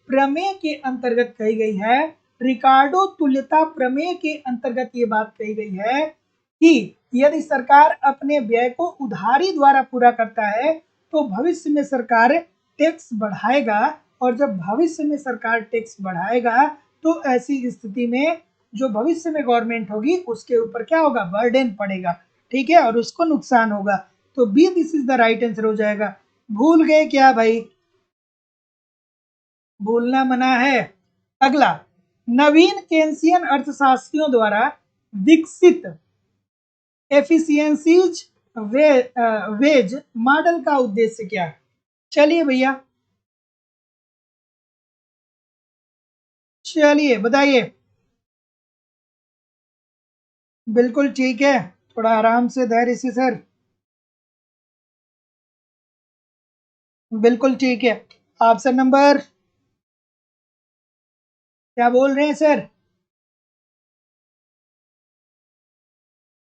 प्रमेय के अंतर्गत कही गई है। रिकार्डो तुल्यता प्रमेय के अंतर्गत ये बात कही गई है कि यदि सरकार अपने व्यय को उधारी द्वारा पूरा करता है तो भविष्य में सरकार टैक्स बढ़ाएगा, और जब भविष्य में सरकार टैक्स बढ़ाएगा तो ऐसी स्थिति में जो भविष्य में गवर्नमेंट होगी उसके ऊपर क्या होगा, बर्डन पड़ेगा, ठीक है, और उसको नुकसान होगा। तो B this is the right answer हो जाएगा। भूल गए क्या भाई, भूलना मना है। अगला, नवीन केंसियन अर्थशास्त्रियों द्वारा विकसित एफिशिएंसीज वेज मॉडल का उद्देश्य क्या है? चलिए भैया, चलिए बताइए। बिल्कुल ठीक है, थोड़ा आराम से, धैर्य से सर। बिल्कुल ठीक है। ऑप्शन नंबर क्या बोल रहे हैं सर?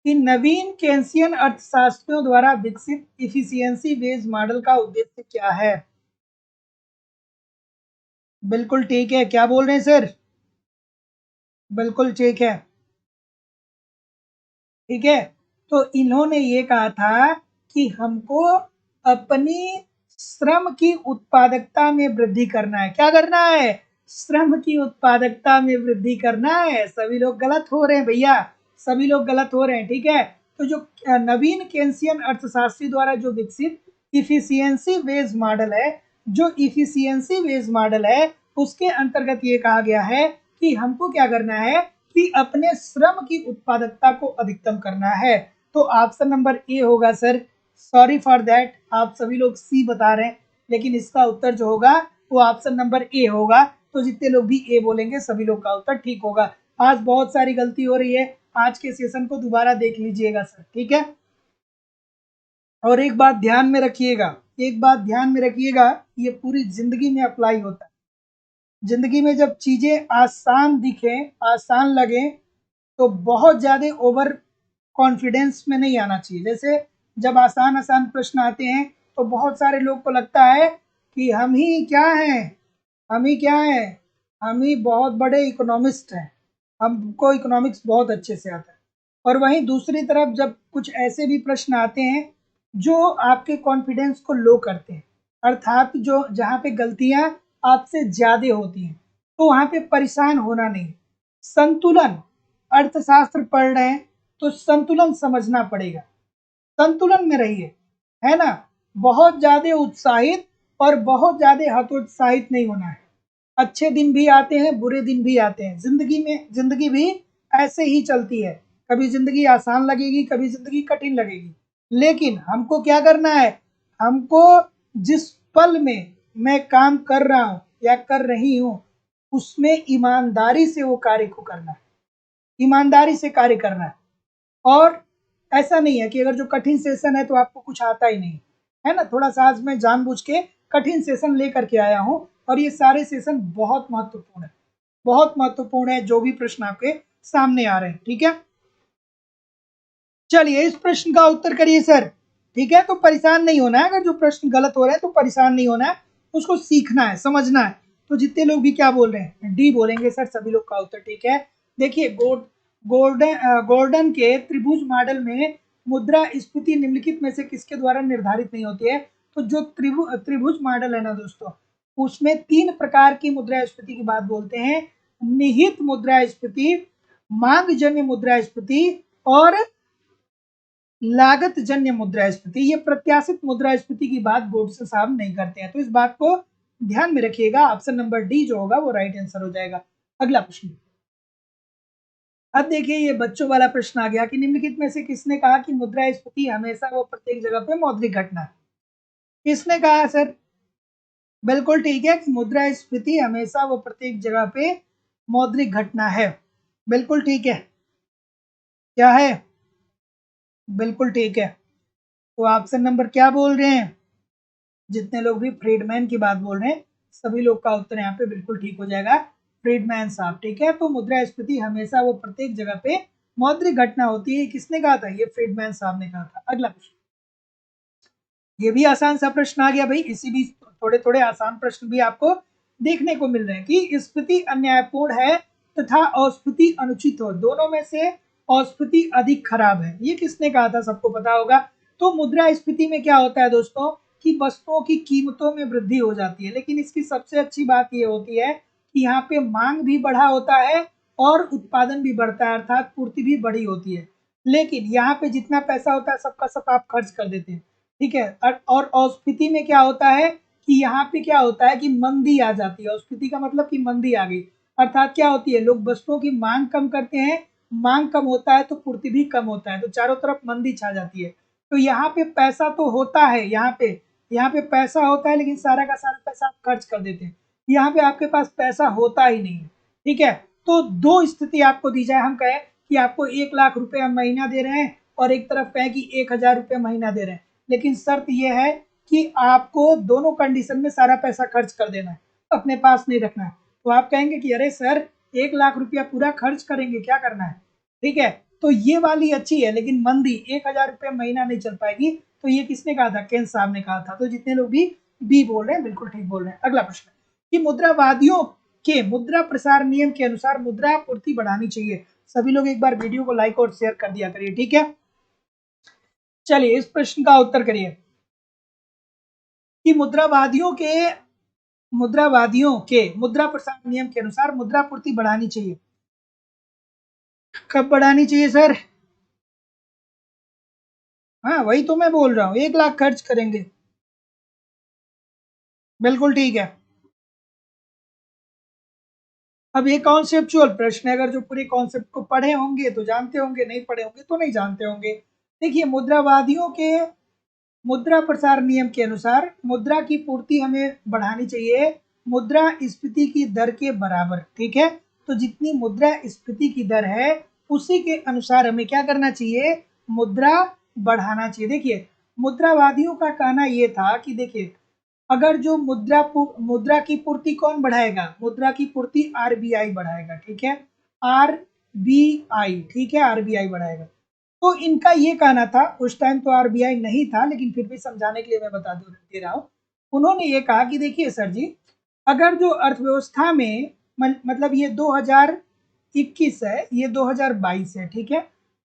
कि नवीन केंसियन अर्थशास्त्रियों द्वारा विकसित इफिशियंसी बेस्ड मॉडल का उद्देश्य क्या है? बिल्कुल ठीक है, क्या बोल रहे हैं सर? बिल्कुल ठीक है, ठीक है। तो इन्होंने ये कहा था कि हमको अपनी श्रम की उत्पादकता में वृद्धि करना है। क्या करना है? श्रम की उत्पादकता में वृद्धि करना है। सभी लोग गलत हो रहे हैं भैया, सभी लोग गलत हो रहे हैं, ठीक है। तो जो नवीन केंसियन अर्थशास्त्री द्वारा जो विकसित इफिशियंसी बेस्ड मॉडल है, जो इफिशियंसी बेस्ड मॉडल है उसके अंतर्गत ये कहा गया है कि हमको क्या करना है कि अपने श्रम की उत्पादकता को अधिकतम करना है। तो ऑप्शन नंबर ए होगा सर। सॉरी फॉर दैट, आप सभी लोग सी बता रहे हैं, लेकिन इसका उत्तर जो होगा वो ऑप्शन नंबर ए होगा। तो जितने लोग भी ए बोलेंगे सभी लोग का उत्तर ठीक होगा। आज बहुत सारी गलती हो रही है, आज के सेशन को दोबारा देख लीजिएगा सर, ठीक है। और एक बात ध्यान में रखिएगा, एक बात ध्यान में रखिएगा, ये पूरी जिंदगी में अप्लाई होता है। जिंदगी में जब चीजें आसान दिखें, आसान लगे, तो बहुत ज्यादा ओवर कॉन्फिडेंस में नहीं आना चाहिए। जैसे जब आसान आसान प्रश्न आते हैं तो बहुत सारे लोग को लगता है कि हम ही क्या हैं, हम ही क्या हैं, हम ही बहुत बड़े इकोनॉमिस्ट हैं, हमको इकोनॉमिक्स बहुत अच्छे से आता है। और वहीं दूसरी तरफ जब कुछ ऐसे भी प्रश्न आते हैं जो आपके कॉन्फिडेंस को लो करते हैं, अर्थात जो जहाँ पे गलतियाँ आपसे ज़्यादा होती हैं, तो वहाँ पे परेशान होना नहीं। संतुलन, अर्थशास्त्र पढ़ रहे हैं तो संतुलन समझना पड़ेगा, संतुलन में रहिए, है ना। बहुत ज़्यादा उत्साहित और बहुत ज़्यादा हतोत्साहित नहीं होना है। अच्छे दिन भी आते हैं, बुरे दिन भी आते हैं, जिंदगी में, जिंदगी भी ऐसे ही चलती है। कभी जिंदगी आसान लगेगी, कभी जिंदगी कठिन लगेगी, लेकिन हमको क्या करना है, हमको जिस पल में मैं काम कर रहा हूं या कर रही हूं उसमें ईमानदारी से वो कार्य को करना है, ईमानदारी से कार्य करना है। और ऐसा नहीं है कि अगर जो कठिन सेशन है तो आपको कुछ आता ही नहीं, है ना। थोड़ा सा आज मैं जानबूझ के कठिन सेशन लेकर के आया हूं और ये सारे सेशन बहुत महत्वपूर्ण है, बहुत महत्वपूर्ण है जो भी प्रश्न आपके सामने आ रहे हैं, ठीक है। चलिए इस प्रश्न का उत्तर करिए सर, ठीक है। तो परेशान नहीं होना है, अगर जो प्रश्न गलत हो रहे हैं तो परेशान नहीं होना है, उसको सीखना है, समझना है। तो जितने लोग भी क्या बोल रहे हैं, डी बोलेंगे सर सभी लोग का उत्तर, ठीक है। देखिए गोल्डन के त्रिभुज मॉडल में मुद्रा स्फीति निम्नलिखित में से किसके द्वारा निर्धारित नहीं होती है। तो जो त्रिभुज मॉडल है ना दोस्तों, उसमें 3 प्रकार की मुद्रा स्फीति की बात बोलते हैं, निहित मुद्रा स्फीति, मांग जन्य मुद्रा स्फीति और लागत जन्य मुद्रास्फीति। ये प्रत्याशित मुद्रास्फीति की बात बोर्ड से साहब नहीं करते हैं, तो इस बात को ध्यान में रखिएगा। ऑप्शन नंबर डी जो होगा वो राइट आंसर हो जाएगा। अगला प्रश्न, अब देखिए ये बच्चों वाला प्रश्न आ गया कि निम्नलिखित में से किसने कहा कि मुद्रास्फीति हमेशा वो प्रत्येक जगह पे मौद्रिक घटना है। किसने कहा सर, बिल्कुल ठीक है कि मुद्रास्फीति हमेशा वो प्रत्येक जगह पे मौद्रिक घटना है, बिल्कुल ठीक है। क्या है, बिल्कुल ठीक है। तो ऑप्शन नंबर क्या बोल रहे हैं, जितने लोग भी फ्रीडमैन की बात बोल रहे हैं सभी लोग का उत्तर यहाँ पे बिल्कुल ठीक हो जाएगा, फ्रीडमैन साहब, ठीक है। तो मुद्रास्फीति हमेशा वो प्रत्येक जगह पे मौद्रिक घटना होती है, किसने कहा था, ये फ्रीडमैन साहब ने कहा था। अगला प्रश्न, ये भी आसान सा प्रश्न आ गया भाई, इसी भी थोड़े थोड़े आसान प्रश्न भी आपको देखने को मिल रहे हैं कि स्फीति अन्यायपूर्ण है तथा अस्फीति अनुचित हो, दोनों में से अस्फीति अधिक खराब है, ये किसने कहा था, सबको पता होगा। तो मुद्रास्फीति में क्या होता है दोस्तों कि वस्तुओं की कीमतों में वृद्धि हो जाती है, लेकिन इसकी सबसे अच्छी बात ये होती है कि यहाँ पे मांग भी बढ़ा होता है और उत्पादन भी बढ़ता है, अर्थात पूर्ति भी बड़ी होती है। लेकिन यहाँ पे जितना पैसा होता है सबका सब आप खर्च कर देते हैं, ठीक है। और अस्फीति में क्या होता है कि यहाँ पे क्या होता है कि मंदी आ जाती है, अस्फीति का मतलब कि मंदी आ गई, अर्थात क्या होती है, लोग वस्तुओं की मांग कम करते हैं, मांग कम होता है तो पूर्ति भी कम होता है, तो चारों तरफ मंदी छा जाती है। तो यहाँ पे पैसा तो होता है, यहाँ पे पैसा होता है, लेकिन सारा का सारा पैसा आप खर्च कर देते हैं, यहाँ पे आपके पास पैसा होता ही नहीं है, ठीक है। तो दो स्थिति आपको दी जाए, हम कहें कि आपको 1 लाख रुपए हम महीना दे रहे हैं और एक तरफ कहें कि 1,000 रुपये महीना दे रहे हैं, लेकिन शर्त यह है कि आपको दोनों कंडीशन में सारा पैसा खर्च कर देना है, अपने पास नहीं रखना है। तो आप कहेंगे कि अरे सर 1 लाख रुपया पूरा खर्च करेंगे, क्या करना है, ठीक है। तो ये वाली अच्छी है, लेकिन मंदी 1,000 रुपये महीना नहीं चल पाएगी। तो ये किसने कहा था, केन साहब ने कहा था। तो जितने लोग भी बी बोल रहे हैं बिल्कुल ठीक बोल रहे हैं। अगला प्रश्न कि मुद्रावादियों के मुद्रा प्रसार नियम के अनुसार मुद्रा पूर्ति बढ़ानी चाहिए। सभी लोग एक बार वीडियो को लाइक और शेयर कर दिया करिए, ठीक है। चलिए इस प्रश्न का उत्तर करिए कि मुद्रावादियों के मुद्रा प्रसार नियम के अनुसार मुद्रा पूर्ति बढ़ानी चाहिए। कब बढ़ानी चाहिए सर, हाँ वही तो मैं बोल रहा हूँ, 1 लाख खर्च करेंगे, बिल्कुल ठीक है। अब ये कॉन्सेप्चुअल प्रश्न है, अगर जो पूरे कॉन्सेप्ट को पढ़े होंगे तो जानते होंगे, नहीं पढ़े होंगे तो नहीं जानते होंगे। देखिए मुद्रावादियों के मुद्रा प्रसार नियम के अनुसार मुद्रा की पूर्ति हमें बढ़ानी चाहिए मुद्रा स्फीति की दर के बराबर, ठीक है। तो जितनी मुद्रा स्फीति की दर है उसी के अनुसार हमें क्या करना चाहिए, मुद्रा बढ़ाना चाहिए। देखिए मुद्रावादियों का कहना यह था कि देखिए अगर जो मुद्रा की पूर्ति कौन बढ़ाएगा, मुद्रा की पूर्ति आरबीआई बढ़ाएगा, ठीक है, आरबीआई, ठीक है, आरबीआई बढ़ाएगा। तो इनका ये कहना था, उस टाइम तो आरबीआई नहीं था लेकिन फिर भी समझाने के लिए मैं बता दे रहा हूँ। उन्होंने ये कहा कि देखिए सर जी, अगर जो अर्थव्यवस्था में मतलब ये 2021 है, ये 2022 है, ठीक है।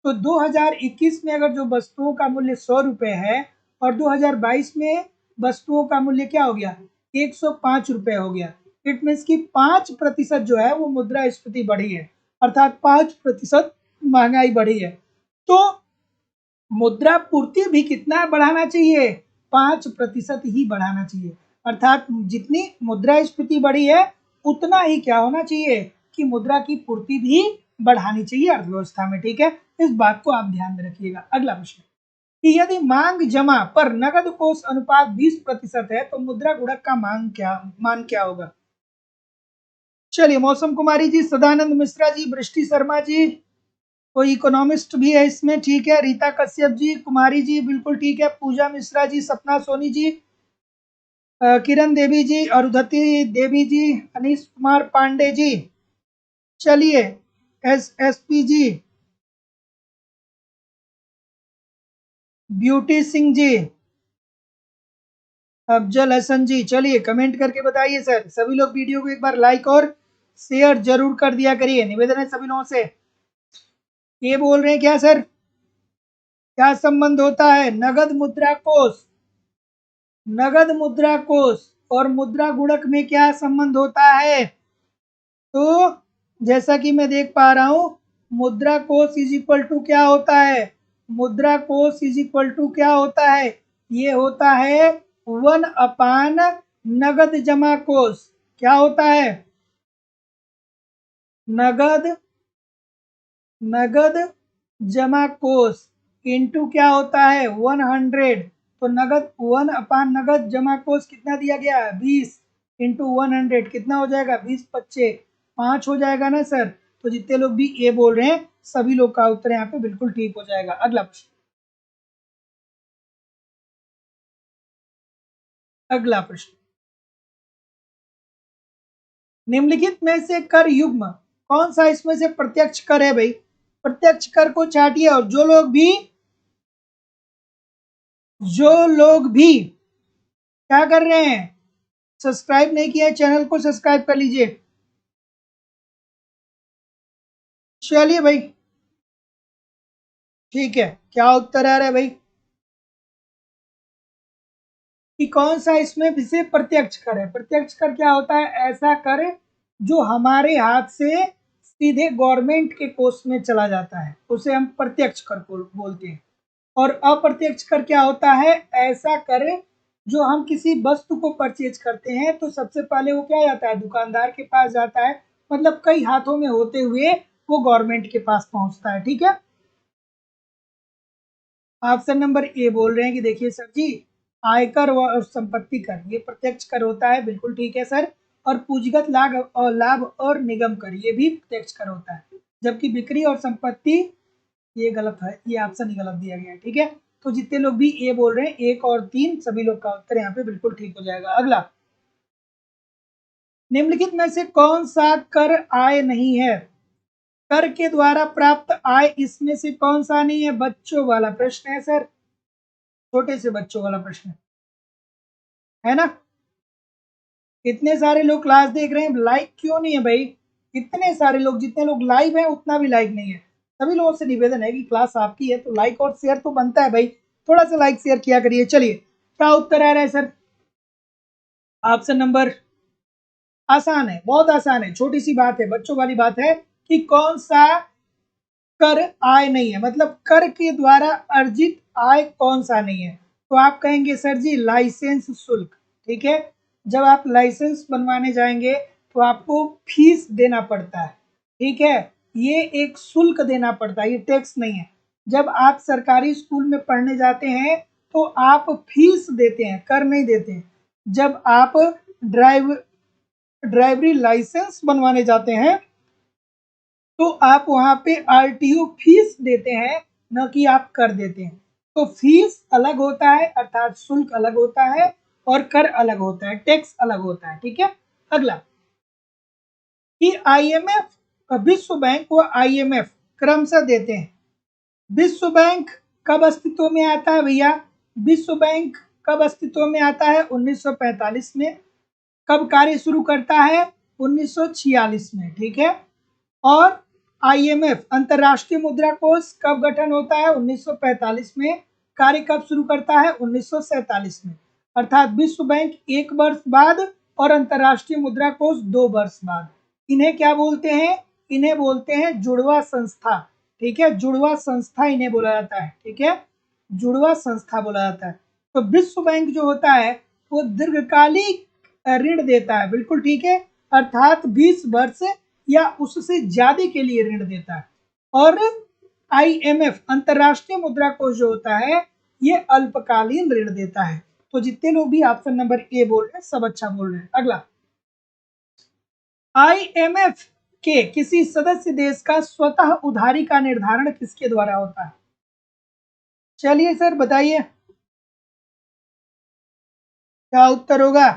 तो 2021 में अगर जो वस्तुओं का मूल्य 100 रुपए है और 2022 में वस्तुओं का मूल्य क्या हो गया, 105 रुपए हो गया। इट मीन्स की 5% जो है वो मुद्रा स्फीति बढ़ी है, अर्थात 5% महंगाई बढ़ी है। तो मुद्रा पूर्ति भी कितना बढ़ाना चाहिए, 5% ही बढ़ाना चाहिए, अर्थात जितनी मुद्रा स्फीति बढ़ी है उतना ही क्या होना चाहिए कि मुद्रा की पूर्ति भी बढ़ानी चाहिए अर्थव्यवस्था में, ठीक है। इस बात को आप ध्यान में रखिएगा। अगला प्रश्न कि यदि मांग जमा पर नगद कोष अनुपात 20% है तो मुद्रा गुणक का मान क्या होगा? चलिए, मौसम कुमारी जी, सदानंद मिश्रा जी, वृष्टि शर्मा जी, कोई इकोनॉमिस्ट भी है इसमें, ठीक है, रीता कश्यप जी, कुमारी जी, बिल्कुल ठीक है, पूजा मिश्रा जी, सपना सोनी जी, किरण देवी जी, अरुधति देवी जी, अनीश कुमार पांडे जी, चलिए, एसएसपी जी, ब्यूटी सिंह जी, अफजल हसन जी, चलिए कमेंट करके बताइए सर। सभी लोग वीडियो को एक बार लाइक और शेयर जरूर कर दिया करिए, निवेदन है सभी लोगों से। ये बोल रहे हैं क्या सर, क्या संबंध होता है नगद मुद्रा कोष, नगद मुद्रा कोष और मुद्रा गुणक में क्या संबंध होता है? तो जैसा कि मैं देख पा रहा हूं, मुद्रा कोष इज इक्वल टू क्या होता है, मुद्रा कोष इज इक्वल टू क्या होता है, ये होता है 1/, नगद जमा कोष। क्या होता है? नगद जमा कोष इंटू क्या होता है 100। तो नगद 1/, नगद जमा कोष कितना दिया गया है 20 इंटू 100, कितना हो जाएगा 20×5 5 हो जाएगा ना सर। तो जितने लोग भी ए बोल रहे हैं सभी लोग का उत्तर यहाँ पे बिल्कुल ठीक हो जाएगा। अगला प्रश्न, अगला प्रश्न, निम्नलिखित में से कर युग्म कौन सा इसमें से प्रत्यक्ष कर है भाई? प्रत्यक्ष कर को छाटिए और जो लोग भी क्या कर रहे हैं, सब्सक्राइब नहीं किया है चैनल को सब्सक्राइब कर लीजिए। चलिए भाई, ठीक है, क्या उत्तर आ रहा है भाई कि कौन सा इसमें से प्रत्यक्ष कर है? प्रत्यक्ष कर क्या होता है? ऐसा कर जो हमारे हाथ से सीधे गवर्नमेंट के कोष में चला जाता है, उसे हम प्रत्यक्ष कर बोलते हैं। और अप्रत्यक्ष कर क्या होता है? ऐसा कर जो हम किसी वस्तु को परचेज करते हैं तो सबसे पहले वो क्या जाता है, दुकानदार के पास जाता है, मतलब कई हाथों में होते हुए वो गवर्नमेंट के पास पहुंचता है। ठीक है, ऑप्शन नंबर ए बोल रहे हैं कि देखिए सर जी, आयकर और संपत्ति कर ये प्रत्यक्ष कर होता है, बिल्कुल ठीक है सर। और पूंजीगत लाभ और निगम कर ये भी प्रत्यक्ष कर होता है, जबकि बिक्री और संपत्ति ये गलत है, ये ऑप्शन ही गलत दिया गया है। ठीक है, तो जितने लोग भी ए बोल रहे हैं 1 और 3 सभी लोग का उत्तर यहाँ पे बिल्कुल ठीक हो जाएगा। अगला, निम्नलिखित में से कौन सा कर आय नहीं है? कर के द्वारा प्राप्त आय इसमें से कौन सा नहीं है? बच्चों वाला प्रश्न है सर, छोटे से बच्चों वाला प्रश्न है ना। कितने सारे लोग क्लास देख रहे हैं, लाइक क्यों नहीं है भाई? इतने सारे लोग, जितने लोग लाइव हैं उतना भी लाइक नहीं है। सभी लोगों से निवेदन है कि क्लास आपकी है तो लाइक और शेयर तो बनता है भाई, थोड़ा सा लाइक शेयर किया करिए। चलिए, क्या उत्तर आ रहा है सर? ऑप्शन नंबर, आसान है, बहुत आसान है, छोटी सी बात है, बच्चों वाली बात है कि कौन सा कर आय नहीं है, मतलब कर के द्वारा अर्जित आय कौन सा नहीं है? तो आप कहेंगे सर जी लाइसेंस शुल्क। ठीक है, जब आप लाइसेंस बनवाने जाएंगे तो आपको फीस देना पड़ता है। ठीक है, ये एक शुल्क देना पड़ता है, ये टैक्स नहीं है। जब आप सरकारी स्कूल में पढ़ने जाते हैं तो आप फीस देते हैं, कर नहीं देते हैं। जब आप ड्राइवरी लाइसेंस बनवाने जाते हैं तो आप वहां पे आरटीओ फीस देते हैं, न कि आप कर देते हैं। तो फीस अलग होता है, अर्थात शुल्क अलग होता है, और कर अलग होता है, टैक्स अलग होता है। ठीक है, अगला, कि आईएमएफ, विश्व बैंक व आईएमएफ क्रमशः देते हैं। विश्व बैंक कब अस्तित्व में आता है भैया? विश्व बैंक कब अस्तित्व में आता है? 1945 में। कब कार्य शुरू करता है? 1946 में। ठीक है, और आईएमएफ अंतरराष्ट्रीय मुद्रा कोष कब गठन होता है? 1945 में। कार्य कब शुरू करता है? 1947 में। अर्थात विश्व बैंक 1 वर्ष बाद और अंतरराष्ट्रीय मुद्रा कोष 2 वर्ष बाद। इन्हें क्या बोलते हैं? इन्हें बोलते हैं जुड़वा संस्था। ठीक है, जुड़वा संस्था इन्हें बोला जाता है। ठीक है, जुड़वा संस्था बोला जाता है। तो विश्व बैंक जो होता है वो दीर्घकालिक ऋण देता है, बिल्कुल ठीक है, अर्थात 20 वर्ष या उससे ज्यादा के लिए ऋण देता है। और आईएमएफ अंतरराष्ट्रीय मुद्रा कोष जो होता है ये अल्पकालीन ऋण देता है। तो जितने लोग भी ऑप्शन नंबर ए बोल रहे हैं सब अच्छा बोल रहे हैं। अगला, आईएमएफ के किसी सदस्य देश का स्वतः उधारी का निर्धारण किसके द्वारा होता है? चलिए सर बताइए क्या उत्तर होगा।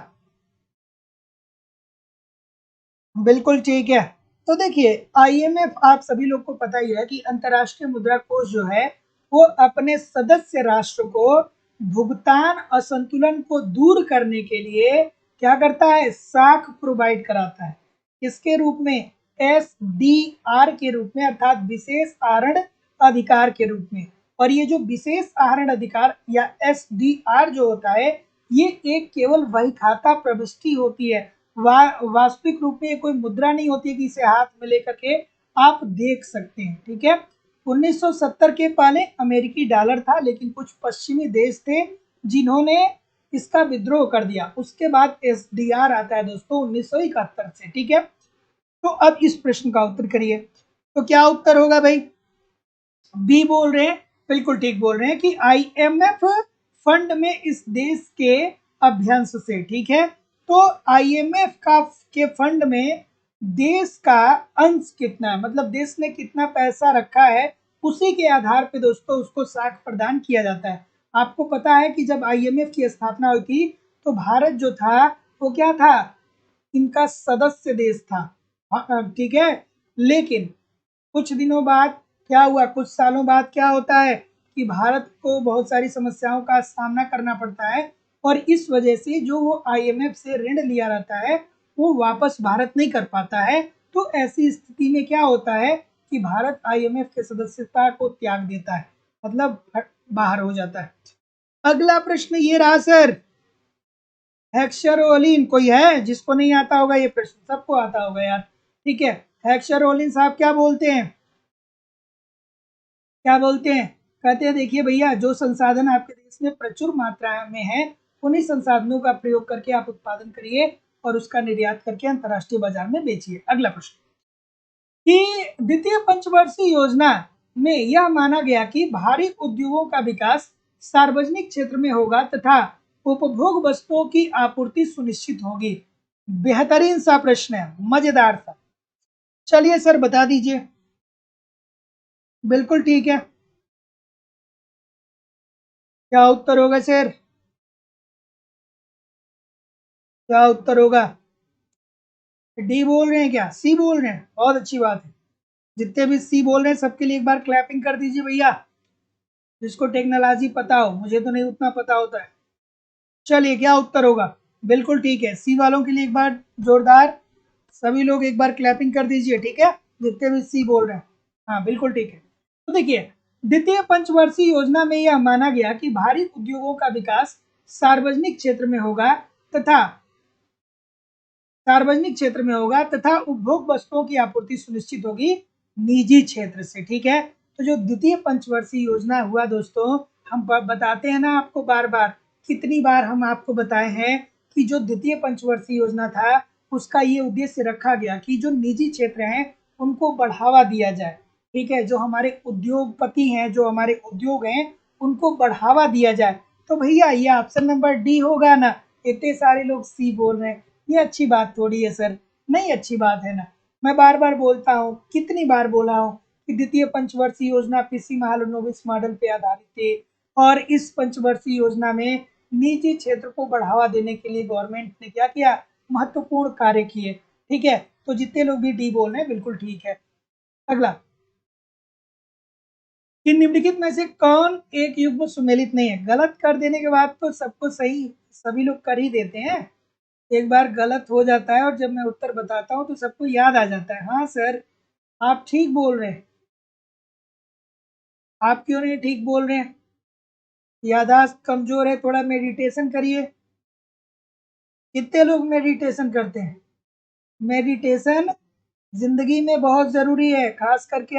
बिल्कुल ठीक है। तो देखिए आईएमएफ आप सभी लोग को पता ही है कि अंतर्राष्ट्रीय मुद्रा कोष जो है वो अपने सदस्य राष्ट्र को भुगतान असंतुलन को दूर करने के लिए क्या करता है, साख प्रोवाइड कराता है। किसके रूप में? एसडीआर के रूप में, अर्थात विशेष आहरण अधिकार के रूप में। और ये जो विशेष आहरण अधिकार या एसडीआर जो होता है ये एक केवल वही खाता प्रविष्टि होती है, वास्तविक रूप में ये कोई मुद्रा नहीं होती कि इसे हाथ में लेकर के आप देख सकते हैं। ठीक है, 1970 के पहले अमेरिकी डॉलर था, लेकिन कुछ पश्चिमी देश थे जिन्होंने इसका विद्रोह कर दिया। उसके बाद एसडीआर आता है दोस्तों 1971 से। ठीक है, तो अब इस प्रश्न का उत्तर करिए। तो क्या उत्तर होगा भाई? बी बोल रहे हैं, बिल्कुल ठीक बोल रहे हैं कि आईएमएफ फंड में इस देश के अभ्यंश से। ठीक है, तो आईएमएफ का के फंड में देश का अंश कितना है, मतलब देश ने कितना पैसा रखा है, उसी के आधार पे दोस्तों उसको साख प्रदान किया जाता है। आपको पता है कि जब आईएमएफ की स्थापना हुई थी तो भारत जो था वो क्या था, इनका सदस्य देश था। ठीक है, लेकिन कुछ दिनों बाद क्या हुआ, कुछ सालों बाद क्या होता है कि भारत को बहुत सारी समस्याओं का सामना करना पड़ता है और इस वजह से जो वो आईएमएफ से ऋण लिया रहता है वो वापस भारत नहीं कर पाता है। तो ऐसी स्थिति में क्या होता है कि भारत आईएमएफ के सदस्यता को त्याग देता है, मतलब बाहर हो जाता है। अगला प्रश्न ये रहा सर, हेक्सरोलिन कोई है जिसको नहीं आता होगा? ये प्रश्न सबको आता होगा यार। ठीक है, हेक्सरोलिन साहब क्या बोलते हैं, क्या बोलते हैं? कहते हैं देखिए भैया, जो संसाधन आपके देश में प्रचुर मात्रा में है उन्हीं संसाधनों का प्रयोग करके आप उत्पादन करिए और उसका निर्यात करके अंतर्राष्ट्रीय बाजार में बेचिए। अगला प्रश्न, कि द्वितीय पंचवर्षीय योजना में यह माना गया कि भारी उद्योगों का विकास सार्वजनिक क्षेत्र में होगा तथा उपभोग वस्तुओं की आपूर्ति सुनिश्चित होगी। बेहतरीन सा प्रश्न है, मजेदार सा। चलिए सर बता दीजिए। बिल्कुल ठीक है, क्या उत्तर होगा सर? क्या उत्तर होगा? डी बोल रहे हैं क्या, सी बोल रहे हैं? बहुत अच्छी बात है, जितने भी सी बोल रहे हैं सबके लिए एक बार क्लैपिंग कर दीजिए भैया, जिसको टेक्नोलॉजी पता हो, मुझे तो नहीं उतना पता होता है। चलिए क्या उत्तर होगा? बिल्कुल ठीक है, सी वालों के लिए एक बार जोरदार सभी लोग एक बार क्लैपिंग कर दीजिए। ठीक है, जितने भी सी बोल रहे हैं। हाँ बिल्कुल ठीक है। तो देखिए द्वितीय पंचवर्षीय योजना में यह माना गया कि भारी उद्योगों का विकास सार्वजनिक क्षेत्र में होगा तथा उपभोग वस्तुओं की आपूर्ति सुनिश्चित होगी निजी क्षेत्र से। ठीक है, तो जो द्वितीय पंचवर्षीय योजना हुआ दोस्तों, हम बताते हैं ना आपको बार बार, कितनी बार हम आपको बताए हैं कि जो द्वितीय पंचवर्षीय योजना था उसका ये उद्देश्य रखा गया कि जो निजी क्षेत्र हैं उनको बढ़ावा दिया जाए। ठीक है, जो हमारे उद्योगपति हैं, जो हमारे उद्योग हैं उनको बढ़ावा दिया जाए। तो भैया ये ऑप्शन नंबर डी होगा ना? इतने सारे लोग सी बोल रहे हैं, ये अच्छी बात थोड़ी है सर, नहीं अच्छी बात है ना। मैं बार बार बोलता हूँ, कितनी बार बोला हूँ कि द्वितीय पंचवर्षीय योजना पीसी महालनोबिस मॉडल पे आधारित थी और इस पंचवर्षीय योजना में निजी क्षेत्र को बढ़ावा देने के लिए गवर्नमेंट ने क्या किया, महत्वपूर्ण कार्य किए। ठीक है, तो जितने लोग भी डी बोल रहे हैं बिल्कुल ठीक है। अगला, कि निम्नलिखित में से कौन एक युग्म सुमेलित नहीं है? गलत कर देने के बाद तो सबको सही सभी लोग कर ही देते हैं, एक बार गलत हो जाता है और जब मैं उत्तर बताता हूँ तो सबको याद आ जाता है। हाँ सर आप ठीक बोल रहे हैं, आप क्यों नहीं ठीक बोल रहे हैं? याददाश्त कमजोर है, थोड़ा मेडिटेशन करिए। कितने लोग मेडिटेशन करते हैं? मेडिटेशन जिंदगी में बहुत जरूरी है, खास करके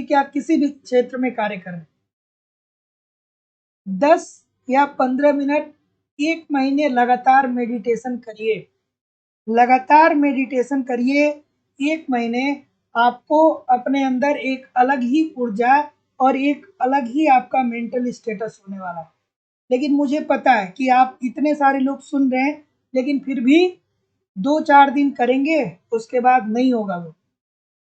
कि आप किसी भी क्षेत्र में कार्य करें। 10 या 15 मिनट एक महीने लगातार मेडिटेशन करिए, लगातार मेडिटेशन करिए एक महीने, आपको अपने अंदर एक अलग ही ऊर्जा और एक अलग ही आपका मेंटल स्टेटस होने वाला है। लेकिन मुझे पता है कि आप इतने सारे लोग सुन रहे हैं, लेकिन फिर भी 2-4 दिन करेंगे, उसके बाद नहीं होगा वो।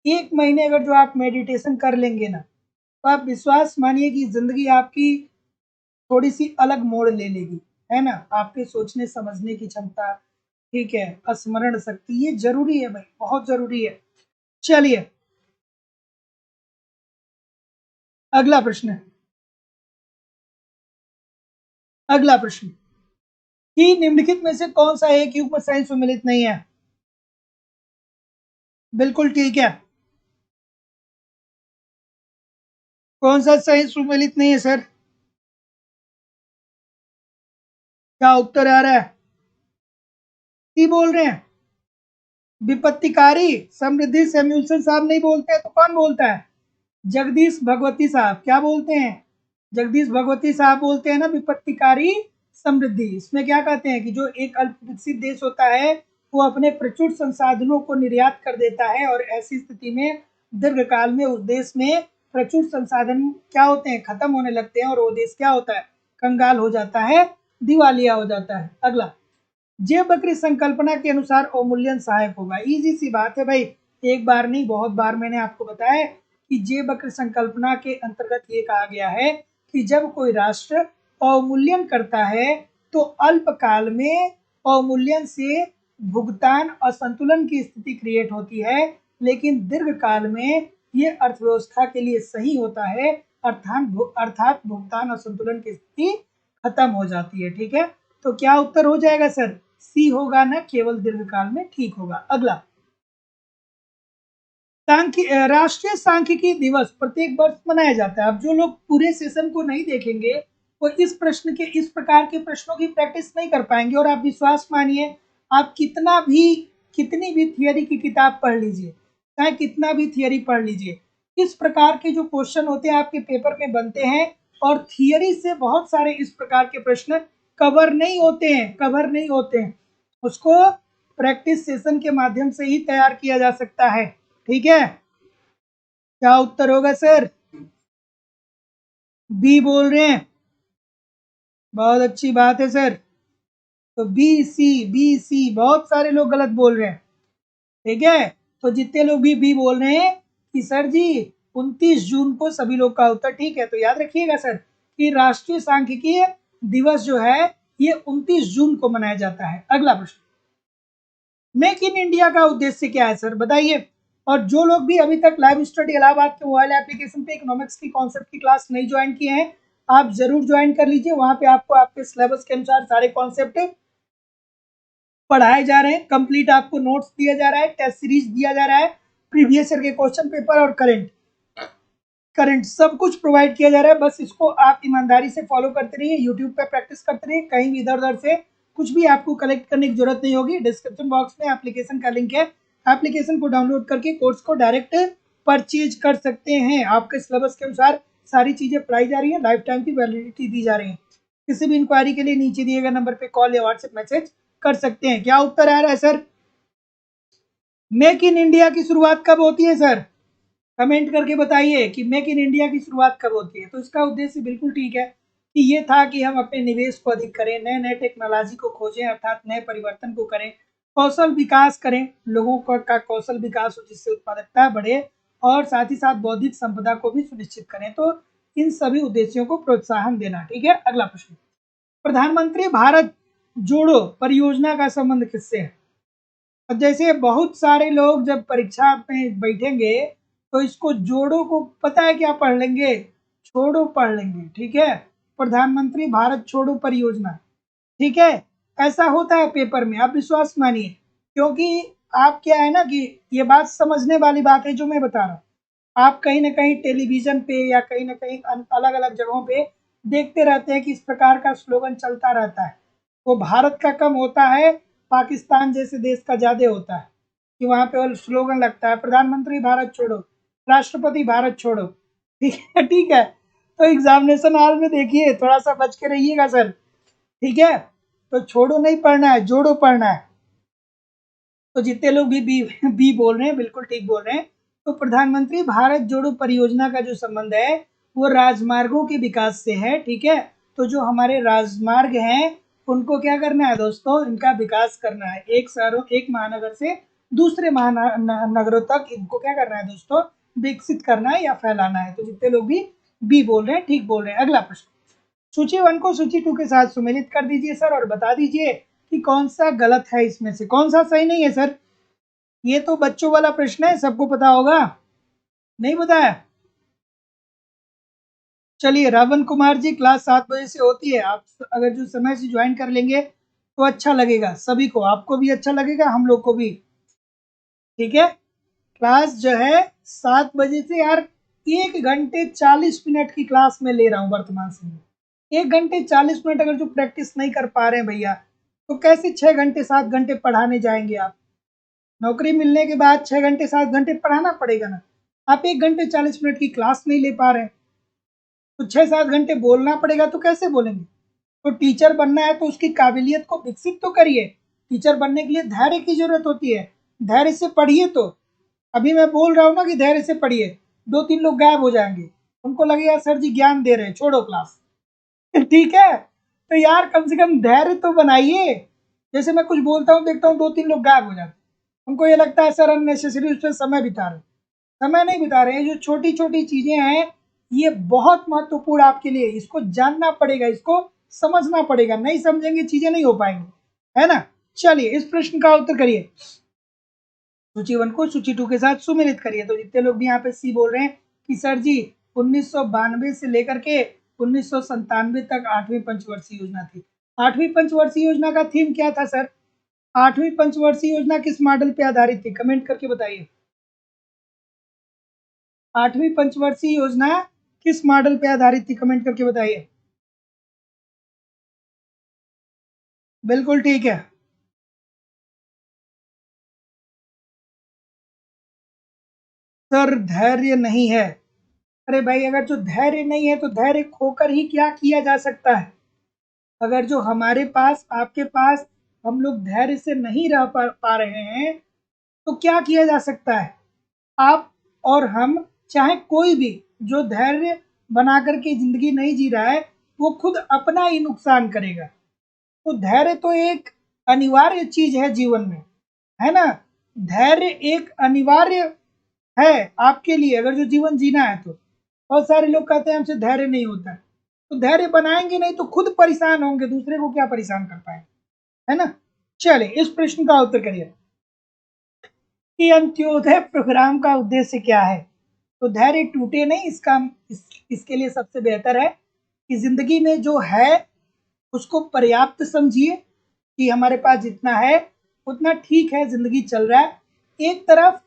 1 महीने अगर जो आप मेडिटेशन कर लेंगे ना, तो आप विश्वास मानिए कि ज़िंदगी आपकी थोड़ी-सी अलग मोड़ ले लेगी, है ना? आपके सोचने समझने की क्षमता, ठीक है, स्मरण शक्ति, ये ज़रूरी है भाई, बहुत ज़रूरी है। चलिए, अगला प्रश्न। अगला प्रश्न कि निम्नलिखित में से कौन सा एक युग्म सही सुमेलित नहीं है? बिल्कुल ठीक है। कौन सा सही सुमेलित नहीं है सर? क्या उत्तर आ रहा है? सी बोल रहे हैं। विपत्तिकारी समृद्धि सैमुअलसन साहब नहीं बोलते हैं तो कौन बोलता है? जगदीश भगवती साहब। क्या बोलते हैं? जगदीश भगवती साहब बोलते हैं ना विपत्तिकारी समृद्धि। इसमें क्या कहते हैं कि जो एक अल्प विकसित देश होता है वो अपने प्रचुर संसाधनों को निर्यात कर देता है, और ऐसी स्थिति में दीर्घकाल में उस देश में प्रचुर संसाधन क्या होते हैं, खत्म होने लगते हैं, और वो देश क्या होता है, कंगाल हो जाता है, दिवालिया हो जाता है। अगला, जे बकरी संकल्पना के अनुसार अवमूल्यन सहायक होगा। इजी सी बात है भाई, एक बार नहीं बहुत बार मैंने आपको बताया कि जे बकरी संकल्पना के अंतर्गत ये कहा गया है कि जब कोई राष्ट्र अवमूल्यन करता है तो अल्पकाल में अवमूल्यन से भुगतान असंतुलन की स्थिति क्रिएट होती है, लेकिन दीर्घकाल में ये अर्थव्यवस्था के लिए सही होता है, अर्थात भुगतान असंतुलन की स्थिति खत्म हो जाती है। ठीक है, तो क्या उत्तर हो जाएगा सर? सी होगा ना, केवल दीर्घकाल में ठीक होगा। अगला, राष्ट्रीय सांख्यिकी दिवस प्रत्येक वर्ष मनाया जाता है। अब जो लोग पूरे सेशन को नहीं देखेंगे वो इस प्रश्न के, इस प्रकार के प्रश्नों की प्रैक्टिस नहीं कर पाएंगे। और आप विश्वास मानिए, आप कितनी भी थियरी की किताब पढ़ लीजिए, चाहे कितना भी थियरी पढ़ लीजिए, इस प्रकार के जो क्वेश्चन होते हैं आपके पेपर में बनते हैं, और थियरी से बहुत सारे इस प्रकार के प्रश्न कवर नहीं होते हैं। उसको प्रैक्टिस सेशन के माध्यम से ही तैयार किया जा सकता है। ठीक है, क्या उत्तर होगा सर? बी बोल रहे हैं। बहुत अच्छी बात है सर। तो बी सी बहुत सारे लोग गलत बोल रहे हैं। ठीक है, तो जितने लोग भी बी बोल रहे हैं कि सर जी 29 जून को, सभी लोग का उत्तर ठीक है। तो याद रखिएगा सर कि राष्ट्रीय सांख्यिकीय दिवस जो है ये 29 जून को मनाया जाता है। अगला प्रश्न, मेक इन इंडिया का उद्देश्य क्या है सर, बताइए। और जो लोग भी अभी तक लाइव स्टडी इलाहाबाद के मोबाइल एप्लीकेशन पे इकोनॉमिक्स की कॉन्सेप्ट की क्लास नहीं ज्वाइन किए हैं, आप जरूर ज्वाइन कर लीजिए। वहां पे आपको आपके सिलेबस के अनुसार सारे कॉन्सेप्ट पढ़ाए जा रहे हैं, कंप्लीट आपको नोट्स दिया जा रहा है, टेस्ट सीरीज दिया जा रहा है, प्रीवियस ईयर के क्वेश्चन पेपर और करंट सब कुछ प्रोवाइड किया जा रहा है। बस इसको आप ईमानदारी से फॉलो करते रहिए, यूट्यूब पे प्रैक्टिस करते रहिए, कहीं भी इधर उधर से कुछ भी आपको कलेक्ट करने की जरूरत नहीं होगी। डिस्क्रिप्शन बॉक्स में एप्लीकेशन का लिंक है, एप्लीकेशन को डाउनलोड करके कोर्स को डायरेक्ट परचेज कर सकते हैं। आपके सिलेबस के अनुसार सारी चीजें पढ़ाई जा रही है, लाइफ टाइम की वैलिडिटी दी जा रही है। किसी भी इंक्वायरी के लिए नीचे दिए गए नंबर पे कॉल या व्हाट्सएप मैसेज कर सकते हैं। क्या उत्तर आ रहा है सर? मेक इन इंडिया की शुरुआत कब होती है सर? कमेंट करके बताइए कि मेक इन इंडिया की शुरुआत कब होती है। तो इसका उद्देश्य बिल्कुल ठीक है कि ये था कि हम अपने निवेश को अधिक करें, नए नए टेक्नोलॉजी को खोजें, अर्थात नए परिवर्तन को करें, कौशल विकास करें, लोगों का कौशल विकास हो जिससे उत्पादकता बढ़े, और साथ ही साथ बौद्धिक संपदा को भी सुनिश्चित करें। तो इन सभी उद्देश्यों को प्रोत्साहन देना। ठीक है, अगला प्रश्न, प्रधानमंत्री भारत जोड़ो परियोजना का संबंध किससे है? अब जैसे बहुत सारे लोग जब परीक्षा में बैठेंगे तो इसको जोड़ो को पता है क्या पढ़ लेंगे, छोड़ो पढ़ लेंगे। ठीक है, प्रधानमंत्री भारत छोड़ो परियोजना। ठीक है, ऐसा होता है पेपर में, आप विश्वास मानिए। क्योंकि आप क्या है ना कि ये बात समझने वाली बात है जो मैं बता रहा हूँ। आप कहीं ना कहीं टेलीविजन पे या कहीं ना कहीं अलग अलग जगहों पे देखते रहते हैं कि इस प्रकार का स्लोगन चलता रहता है। वो भारत का कम होता है, पाकिस्तान जैसे देश का ज्यादा होता है कि वहां पे स्लोगन लगता है प्रधानमंत्री भारत छोड़ो, राष्ट्रपति भारत छोड़ो। ठीक है, ठीक है, तो एग्जामिनेशन हॉल में देखिए, थोड़ा सा बच के रहिएगा सर। ठीक है, तो छोड़ो नहीं पढ़ना है, जोड़ो पढ़ना है। तो जितने लोग भी बी बोल रहे हैं बिल्कुल ठीक बोल रहे हैं। तो प्रधानमंत्री भारत जोड़ो परियोजना का जो संबंध है वो राजमार्गों के विकास से है, ठीक है। तो जो हमारे राजमार्ग हैं उनको क्या करना है दोस्तों, इनका विकास करना है। एक महानगर से दूसरे महानगरों तक इनको क्या करना है दोस्तों, विकसित करना है या फैलाना है। तो जितने लोग भी बी बोल रहे हैं ठीक बोल रहे हैं। अगला प्रश्न, सूची 1 को सूची 2 के साथ सुमेलित कर दीजिए सर, और बता दीजिए कि कौन सा गलत है, इसमें से कौन सा सही नहीं है सर। ये तो बच्चों वाला प्रश्न है, सबको पता होगा, नहीं पता है? चलिए, रावण कुमार जी, क्लास 7 बजे से होती है, आप अगर जो समय से ज्वाइन कर लेंगे तो अच्छा लगेगा सभी को, आपको भी अच्छा लगेगा, हम लोग को भी, ठीक है। क्लास जो है 7 बजे से यार 1 घंटे 40 मिनट की क्लास में ले रहा हूँ वर्तमान समय। 1 घंटे 40 मिनट अगर जो प्रैक्टिस नहीं कर पा रहे हैं भैया, तो कैसे 6 घंटे 7 घंटे पढ़ाने जाएंगे आप? नौकरी मिलने के बाद 6 घंटे 7 घंटे पढ़ाना पड़ेगा ना। आप 1 घंटे 40 मिनट की क्लास नहीं ले पा रहे हैं, तो 6-7 घंटे बोलना पड़ेगा, तो कैसे बोलेंगे? तो टीचर बनना है तो उसकी काबिलियत को विकसित तो करिए। टीचर बनने के लिए धैर्य की जरूरत होती है, धैर्य से पढ़िए। तो अभी मैं बोल रहा हूँ ना कि धैर्य से पढ़िए, 2-3 लोग गायब हो जाएंगे, उनको लगेगा सर जी ज्ञान दे रहे हैं, छोड़ो क्लास। ठीक है, तो यार कम से कम धैर्य तो बनाइए। जैसे मैं कुछ बोलता हूँ, देखता हूँ 2-3 लोग गायब हो जाते हैं, उनको ये लगता है सर अननेसेसरी उस पर समय बिता रहे। समय नहीं बिता रहे हैं, जो छोटी छोटी चीजें हैं ये बहुत महत्वपूर्ण आपके लिए, इसको जानना पड़ेगा, इसको समझना पड़ेगा, नहीं समझेंगे चीजें नहीं हो पाएंगी, है ना। चलिए, इस प्रश्न का उत्तर करिए, सूची 1 को सूची 2 के साथ सुमेलित करिए। तो जितने लोग भी यहाँ पे सी बोल रहे हैं कि सर जी 1992 से लेकर के 1997 तक 8वीं पंचवर्षीय योजना थी। 8वीं पंचवर्षीय योजना का थीम क्या था सर? 8वीं पंचवर्षीय योजना किस मॉडल पे आधारित थी, कमेंट करके बताइए। 8वीं पंचवर्षीय योजना किस मॉडल पे आधारित थी, कमेंट करके बताइए। बिल्कुल ठीक है सर, धैर्य नहीं है। अरे भाई, अगर जो धैर्य नहीं है तो धैर्य खोकर ही क्या किया जा सकता है? अगर जो हमारे पास आपके पास हम लोग धैर्य से नहीं रह पा रहे हैं तो क्या किया जा सकता है? आप और हम, चाहे कोई भी जो धैर्य बना करके जिंदगी नहीं जी रहा है, वो खुद अपना ही नुकसान करेगा। तो धैर्य तो एक अनिवार्य चीज है जीवन में, है ना। धैर्य एक अनिवार्य है आपके लिए, अगर जो जीवन जीना है तो। बहुत सारे लोग कहते हैं हमसे धैर्य नहीं होता है, तो धैर्य बनाएंगे नहीं तो खुद परेशान होंगे, दूसरे को क्या परेशान कर पाएंगे, है ना। चलिए, इस प्रश्न का उत्तर करिए कि अंत्योदय प्रोग्राम का उद्देश्य क्या है। तो धैर्य टूटे नहीं, इसके लिए सबसे बेहतर है कि जिंदगी में जो है उसको पर्याप्त समझिए, कि हमारे पास जितना है उतना ठीक है, जिंदगी चल रहा है। एक तरफ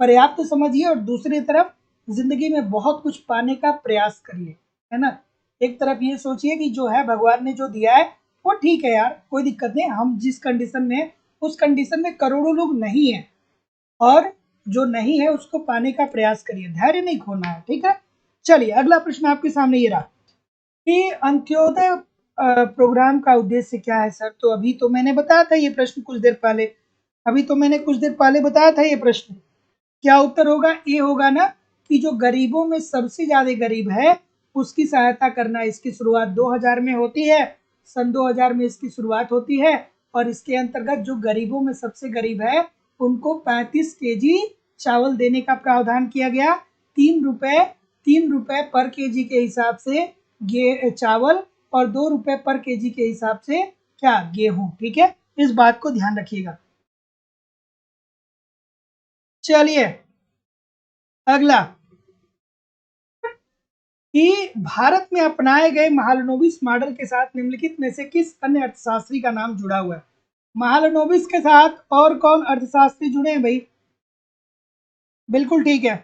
पर्याप्त समझिए और दूसरी तरफ जिंदगी में बहुत कुछ पाने का प्रयास करिए, है ना। एक तरफ ये सोचिए कि जो है भगवान ने जो दिया है वो ठीक है यार, कोई दिक्कत नहीं, हम जिस कंडीशन में, उस कंडीशन में करोड़ों लोग नहीं है, और जो नहीं है उसको पाने का प्रयास करिए, धैर्य नहीं खोना है, ठीक है। चलिए, अगला प्रश्न आपके सामने ये रहा कि अंत्योदय प्रोग्राम का उद्देश्य क्या है सर। तो अभी तो मैंने बताया था ये प्रश्न कुछ देर पहले, अभी तो मैंने कुछ देर पहले बताया था ये प्रश्न। क्या उत्तर होगा? ए होगा ना, कि जो गरीबों में सबसे ज्यादा गरीब है उसकी सहायता करना। इसकी शुरुआत 2000 में होती है, सन 2000 में इसकी शुरुआत होती है, और इसके अंतर्गत जो गरीबों में सबसे गरीब है उनको 35 केजी चावल देने का प्रावधान किया गया। 3 रुपए पर केजी के हिसाब से चावल, और 2 रुपए पर केजी के हिसाब से क्या, गेहूं, ठीक है। इस बात को ध्यान रखिएगा। चलिए, अगला कि भारत में अपनाए गए महालनोबिस मॉडल के साथ निम्नलिखित में से किस अन्य अर्थशास्त्री का नाम जुड़ा हुआ है? महालनोबिस के साथ और कौन अर्थशास्त्री जुड़े हैं भाई? बिल्कुल ठीक है,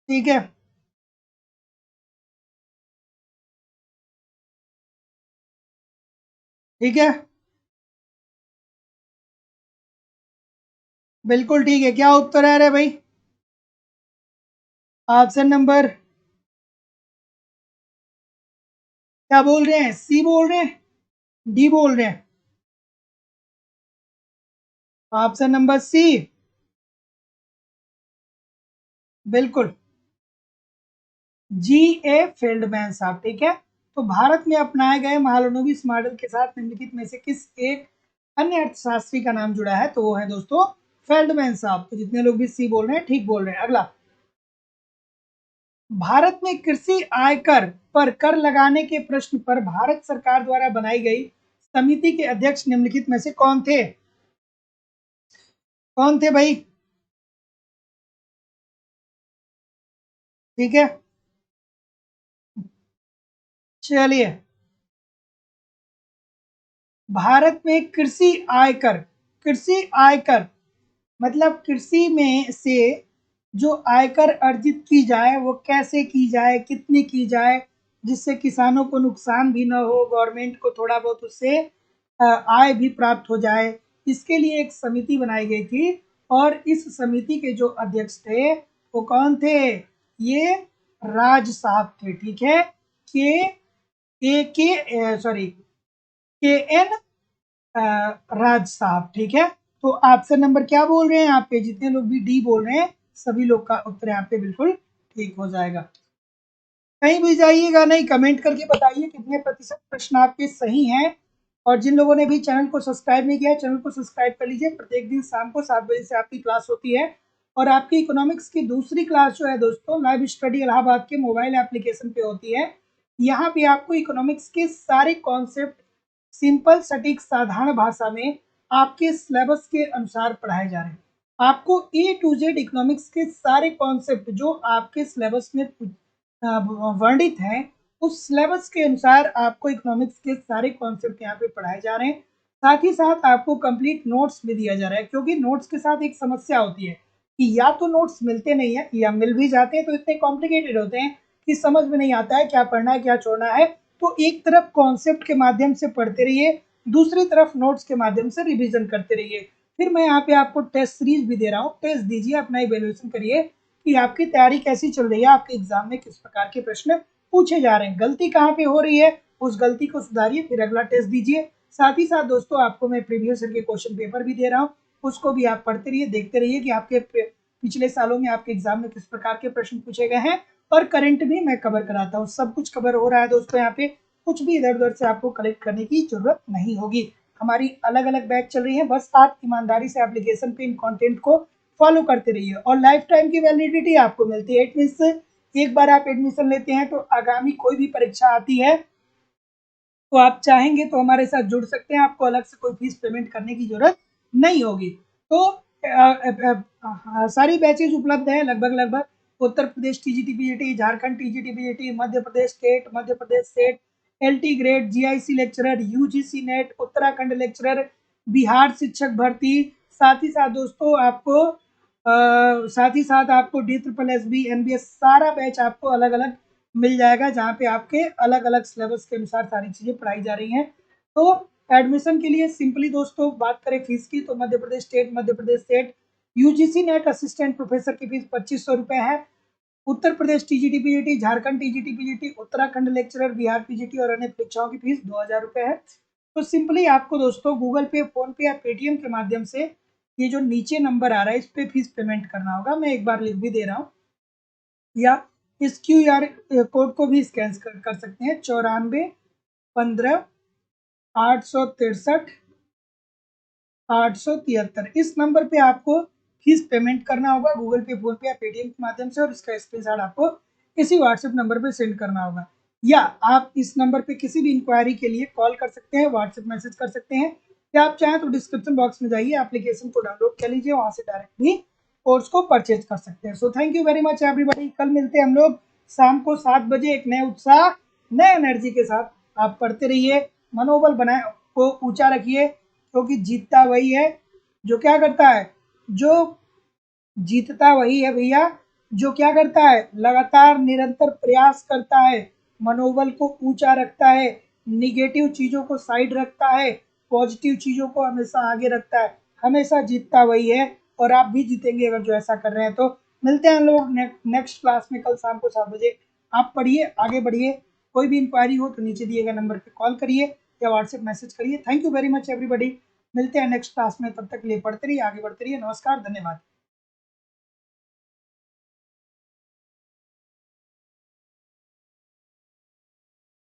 ठीक है, ठीक है, बिल्कुल ठीक है। क्या उत्तर है रे भाई? ऑप्शन नंबर, क्या बोल रहे हैं, सी बोल रहे हैं, डी बोल रहे हैं? Option number C. बिल्कुल, जी ए फेल्डमैन साहब, ठीक है। तो भारत में अपनाए गए महालनोबिस मॉडल के साथ निम्नलिखित में से किस एक अन्य अर्थशास्त्री का नाम जुड़ा है? तो वो है दोस्तों फेल्डमैन साहब। तो जितने लोग भी सी बोल रहे हैं ठीक बोल रहे हैं। अगला, भारत में कृषि आयकर पर कर लगाने के प्रश्न पर भारत सरकार द्वारा बनाई गई समिति के अध्यक्ष निम्नलिखित में से कौन थे? कौन थे भाई? ठीक है, चलिए। भारत में कृषि आयकर मतलब कृषि में से जो आयकर अर्जित की जाए वो कैसे की जाए, कितनी की जाए, जिससे किसानों को नुकसान भी ना हो, गवर्नमेंट को थोड़ा बहुत उससे आय भी प्राप्त हो जाए, इसके लिए एक समिति बनाई गई थी। और इस समिति के जो अध्यक्ष थे वो कौन थे? ये राज साहब थे, ठीक है। के ए के सॉरी के एन राज साहब, ठीक है। तो ऑप्शन नंबर क्या बोल रहे हैं यहाँ पे? जितने लोग भी डी बोल रहे हैं सभी लोग का उत्तर यहाँ पे बिल्कुल ठीक हो जाएगा। कहीं भी जाइएगा नहीं, कमेंट करके बताइए कितने प्रतिशत प्रश्न आपके सही हैं। और जिन लोगों ने भी चैनल को सब्सक्राइब नहीं किया, चैनल को सब्सक्राइब कर लीजिए। प्रत्येक दिन शाम को 7 बजे से आपकी क्लास होती है। और आपकी इकोनॉमिक्स की दूसरी क्लास जो है दोस्तों, लाइव स्टडी इलाहाबाद के मोबाइल एप्लीकेशन पे होती है। यहाँ पे आपको इकोनॉमिक्स के सारे कॉन्सेप्ट सिंपल, सटीक, साधारण भाषा में आपके सिलेबस के अनुसार पढ़ाए जा रहे हैं। आपको ए टू जेड इकोनॉमिक्स के सारे कॉन्सेप्ट जो आपके सिलेबस में वर्णित हैं, उस सिलेबस के अनुसार आपको इकोनॉमिक्स के सारे कॉन्सेप्ट यहाँ पे पढ़ाए जा रहे हैं। साथ ही साथ आपको कंप्लीट नोट्स भी दिया जा रहा है, क्योंकि नोट्स के साथ एक समस्या होती है कि या तो नोट्स मिलते नहीं है, या मिल भी जाते हैं तो इतने कॉम्प्लिकेटेड होते हैं कि समझ में नहीं आता है क्या पढ़ना है क्या छोड़ना है। तो एक तरफ कॉन्सेप्ट के माध्यम से पढ़ते रहिए, दूसरी तरफ नोट्स के माध्यम से रिविजन करते रहिए। फिर मैं यहाँ पे आपको टेस्ट सीरीज भी दे रहा हूँ, टेस्ट दीजिए, अपना इवेल्युएशन करिए कि आपकी तैयारी कैसी चल रही है, आपके एग्जाम में किस प्रकार के प्रश्न पूछे जा रहे हैं, गलती कहाँ पे हो रही है, उस गलती को सुधारिए, फिर अगला टेस्ट दीजिए। साथ ही साथ दोस्तों आपको मैं प्रीवियस ईयर के क्वेश्चन पेपर भी दे रहा हूँ, उसको भी आप पढ़ते रहिए, देखते रहिए कि आपके पिछले सालों में आपके एग्जाम में किस प्रकार के प्रश्न पूछे गए हैं। और करंट भी मैं कवर कराता हूँ, सब कुछ कवर हो रहा है दोस्तों। यहाँ पे कुछ भी इधर उधर से आपको कलेक्ट करने की जरूरत नहीं होगी। हमारी अलग अलग बैच चल रही है, बस आप ईमानदारी से एप्लीकेशन पे इन कंटेंट को फॉलो करते रहिए। और लाइफ टाइम की वैलिडिटी आपको मिलती है। इट मीन्स एक बार आप एडमिशन लेते हैं तो आगामी कोई भी परीक्षा आती है तो आप चाहेंगे तो हमारे साथ जुड़ सकते हैं, आपको अलग से कोई फीस पेमेंट करने की जरूरत नहीं होगी। तो सारी बैचेज उपलब्ध है लगभग Uttar Pradesh TGT, Jharkhand TGT, Madhya Pradesh state, Madhya Pradesh state, LT grade, GIC lecturer, UGC NET, Uttarakhand lecturer, Bihar शिक्षक भर्ती। साथ ही साथ दोस्तों आपको D triple S B, NBS, सारा बैच आपको अलग अलग मिल जाएगा, जहाँ पे आपके अलग अलग सिलेबस के अनुसार सारी चीज़ें पढ़ाई जा रही हैं। तो एडमिशन के लिए सिंपली दोस्तों बात करें फीस की, तो Madhya Pradesh state UGC NET assistant professor की फीस 2500 रुपये है। Uttar Pradesh TGT PGT, Jharkhand TGT PGT, Uttarakhand lecturer, Bihar PGT और अन्य परीक्षाओं की फीस 2000 रुपये है। तो सिंपली आपको दोस्तों गूगल पे, फोन पे या पेटीएम के माध्यम से ये जो नीचे नंबर आ रहा है इस पे फीस पेमेंट करना होगा। मैं एक बार लिख भी दे रहा हूँ, या इस QR कोड को भी स्कैन कर सकते हैं। 94 15 863 873, इस नंबर पे आपको फीस पेमेंट करना होगा गूगल पे, फोन पे या पेटीएम के माध्यम से। और इसका स्क्रीनशॉट आपको इसी व्हाट्सएप नंबर पे सेंड करना होगा, या आप इस नंबर पे किसी भी इंक्वायरी के लिए कॉल कर सकते हैं, व्हाट्सएप मैसेज कर सकते हैं, या आप चाहें तो डिस्क्रिप्शन बॉक्स में जाइए, एप्लीकेशन को डाउनलोड कर लीजिए, वहां से डायरेक्ट भी कोर्स को परचेज कर सकते हैं। So thank you very much everybody. कल मिलते हैं हम लोग शाम को 7 बजे एक नए उत्साह, नए एनर्जी के साथ। आप पढ़ते रहिए, मनोबल बनाए को ऊंचा रखिए, क्योंकि जीतता वही है जो क्या करता है, जो जीतता वही है भैया जो क्या करता है, लगातार निरंतर प्रयास करता है, मनोबल को ऊंचा रखता है, निगेटिव चीजों को साइड रखता है, पॉजिटिव चीजों को हमेशा आगे रखता है। हमेशा जीतता वही है, और आप भी जीतेंगे अगर जो ऐसा कर रहे हैं तो। मिलते हैं लोग नेक्स्ट क्लास में कल शाम को 7 बजे। आप पढ़िए, आगे बढ़िए। कोई भी इंक्वायरी हो तो नीचे दिए गए नंबर पे कॉल करिए या व्हाट्सएप मैसेज करिए। Thank you very much everybody. मिलते हैं नेक्स्ट क्लास में, तब तक के लिए पढ़ते रहिए, आगे बढ़ते रहिए। नमस्कार, धन्यवाद।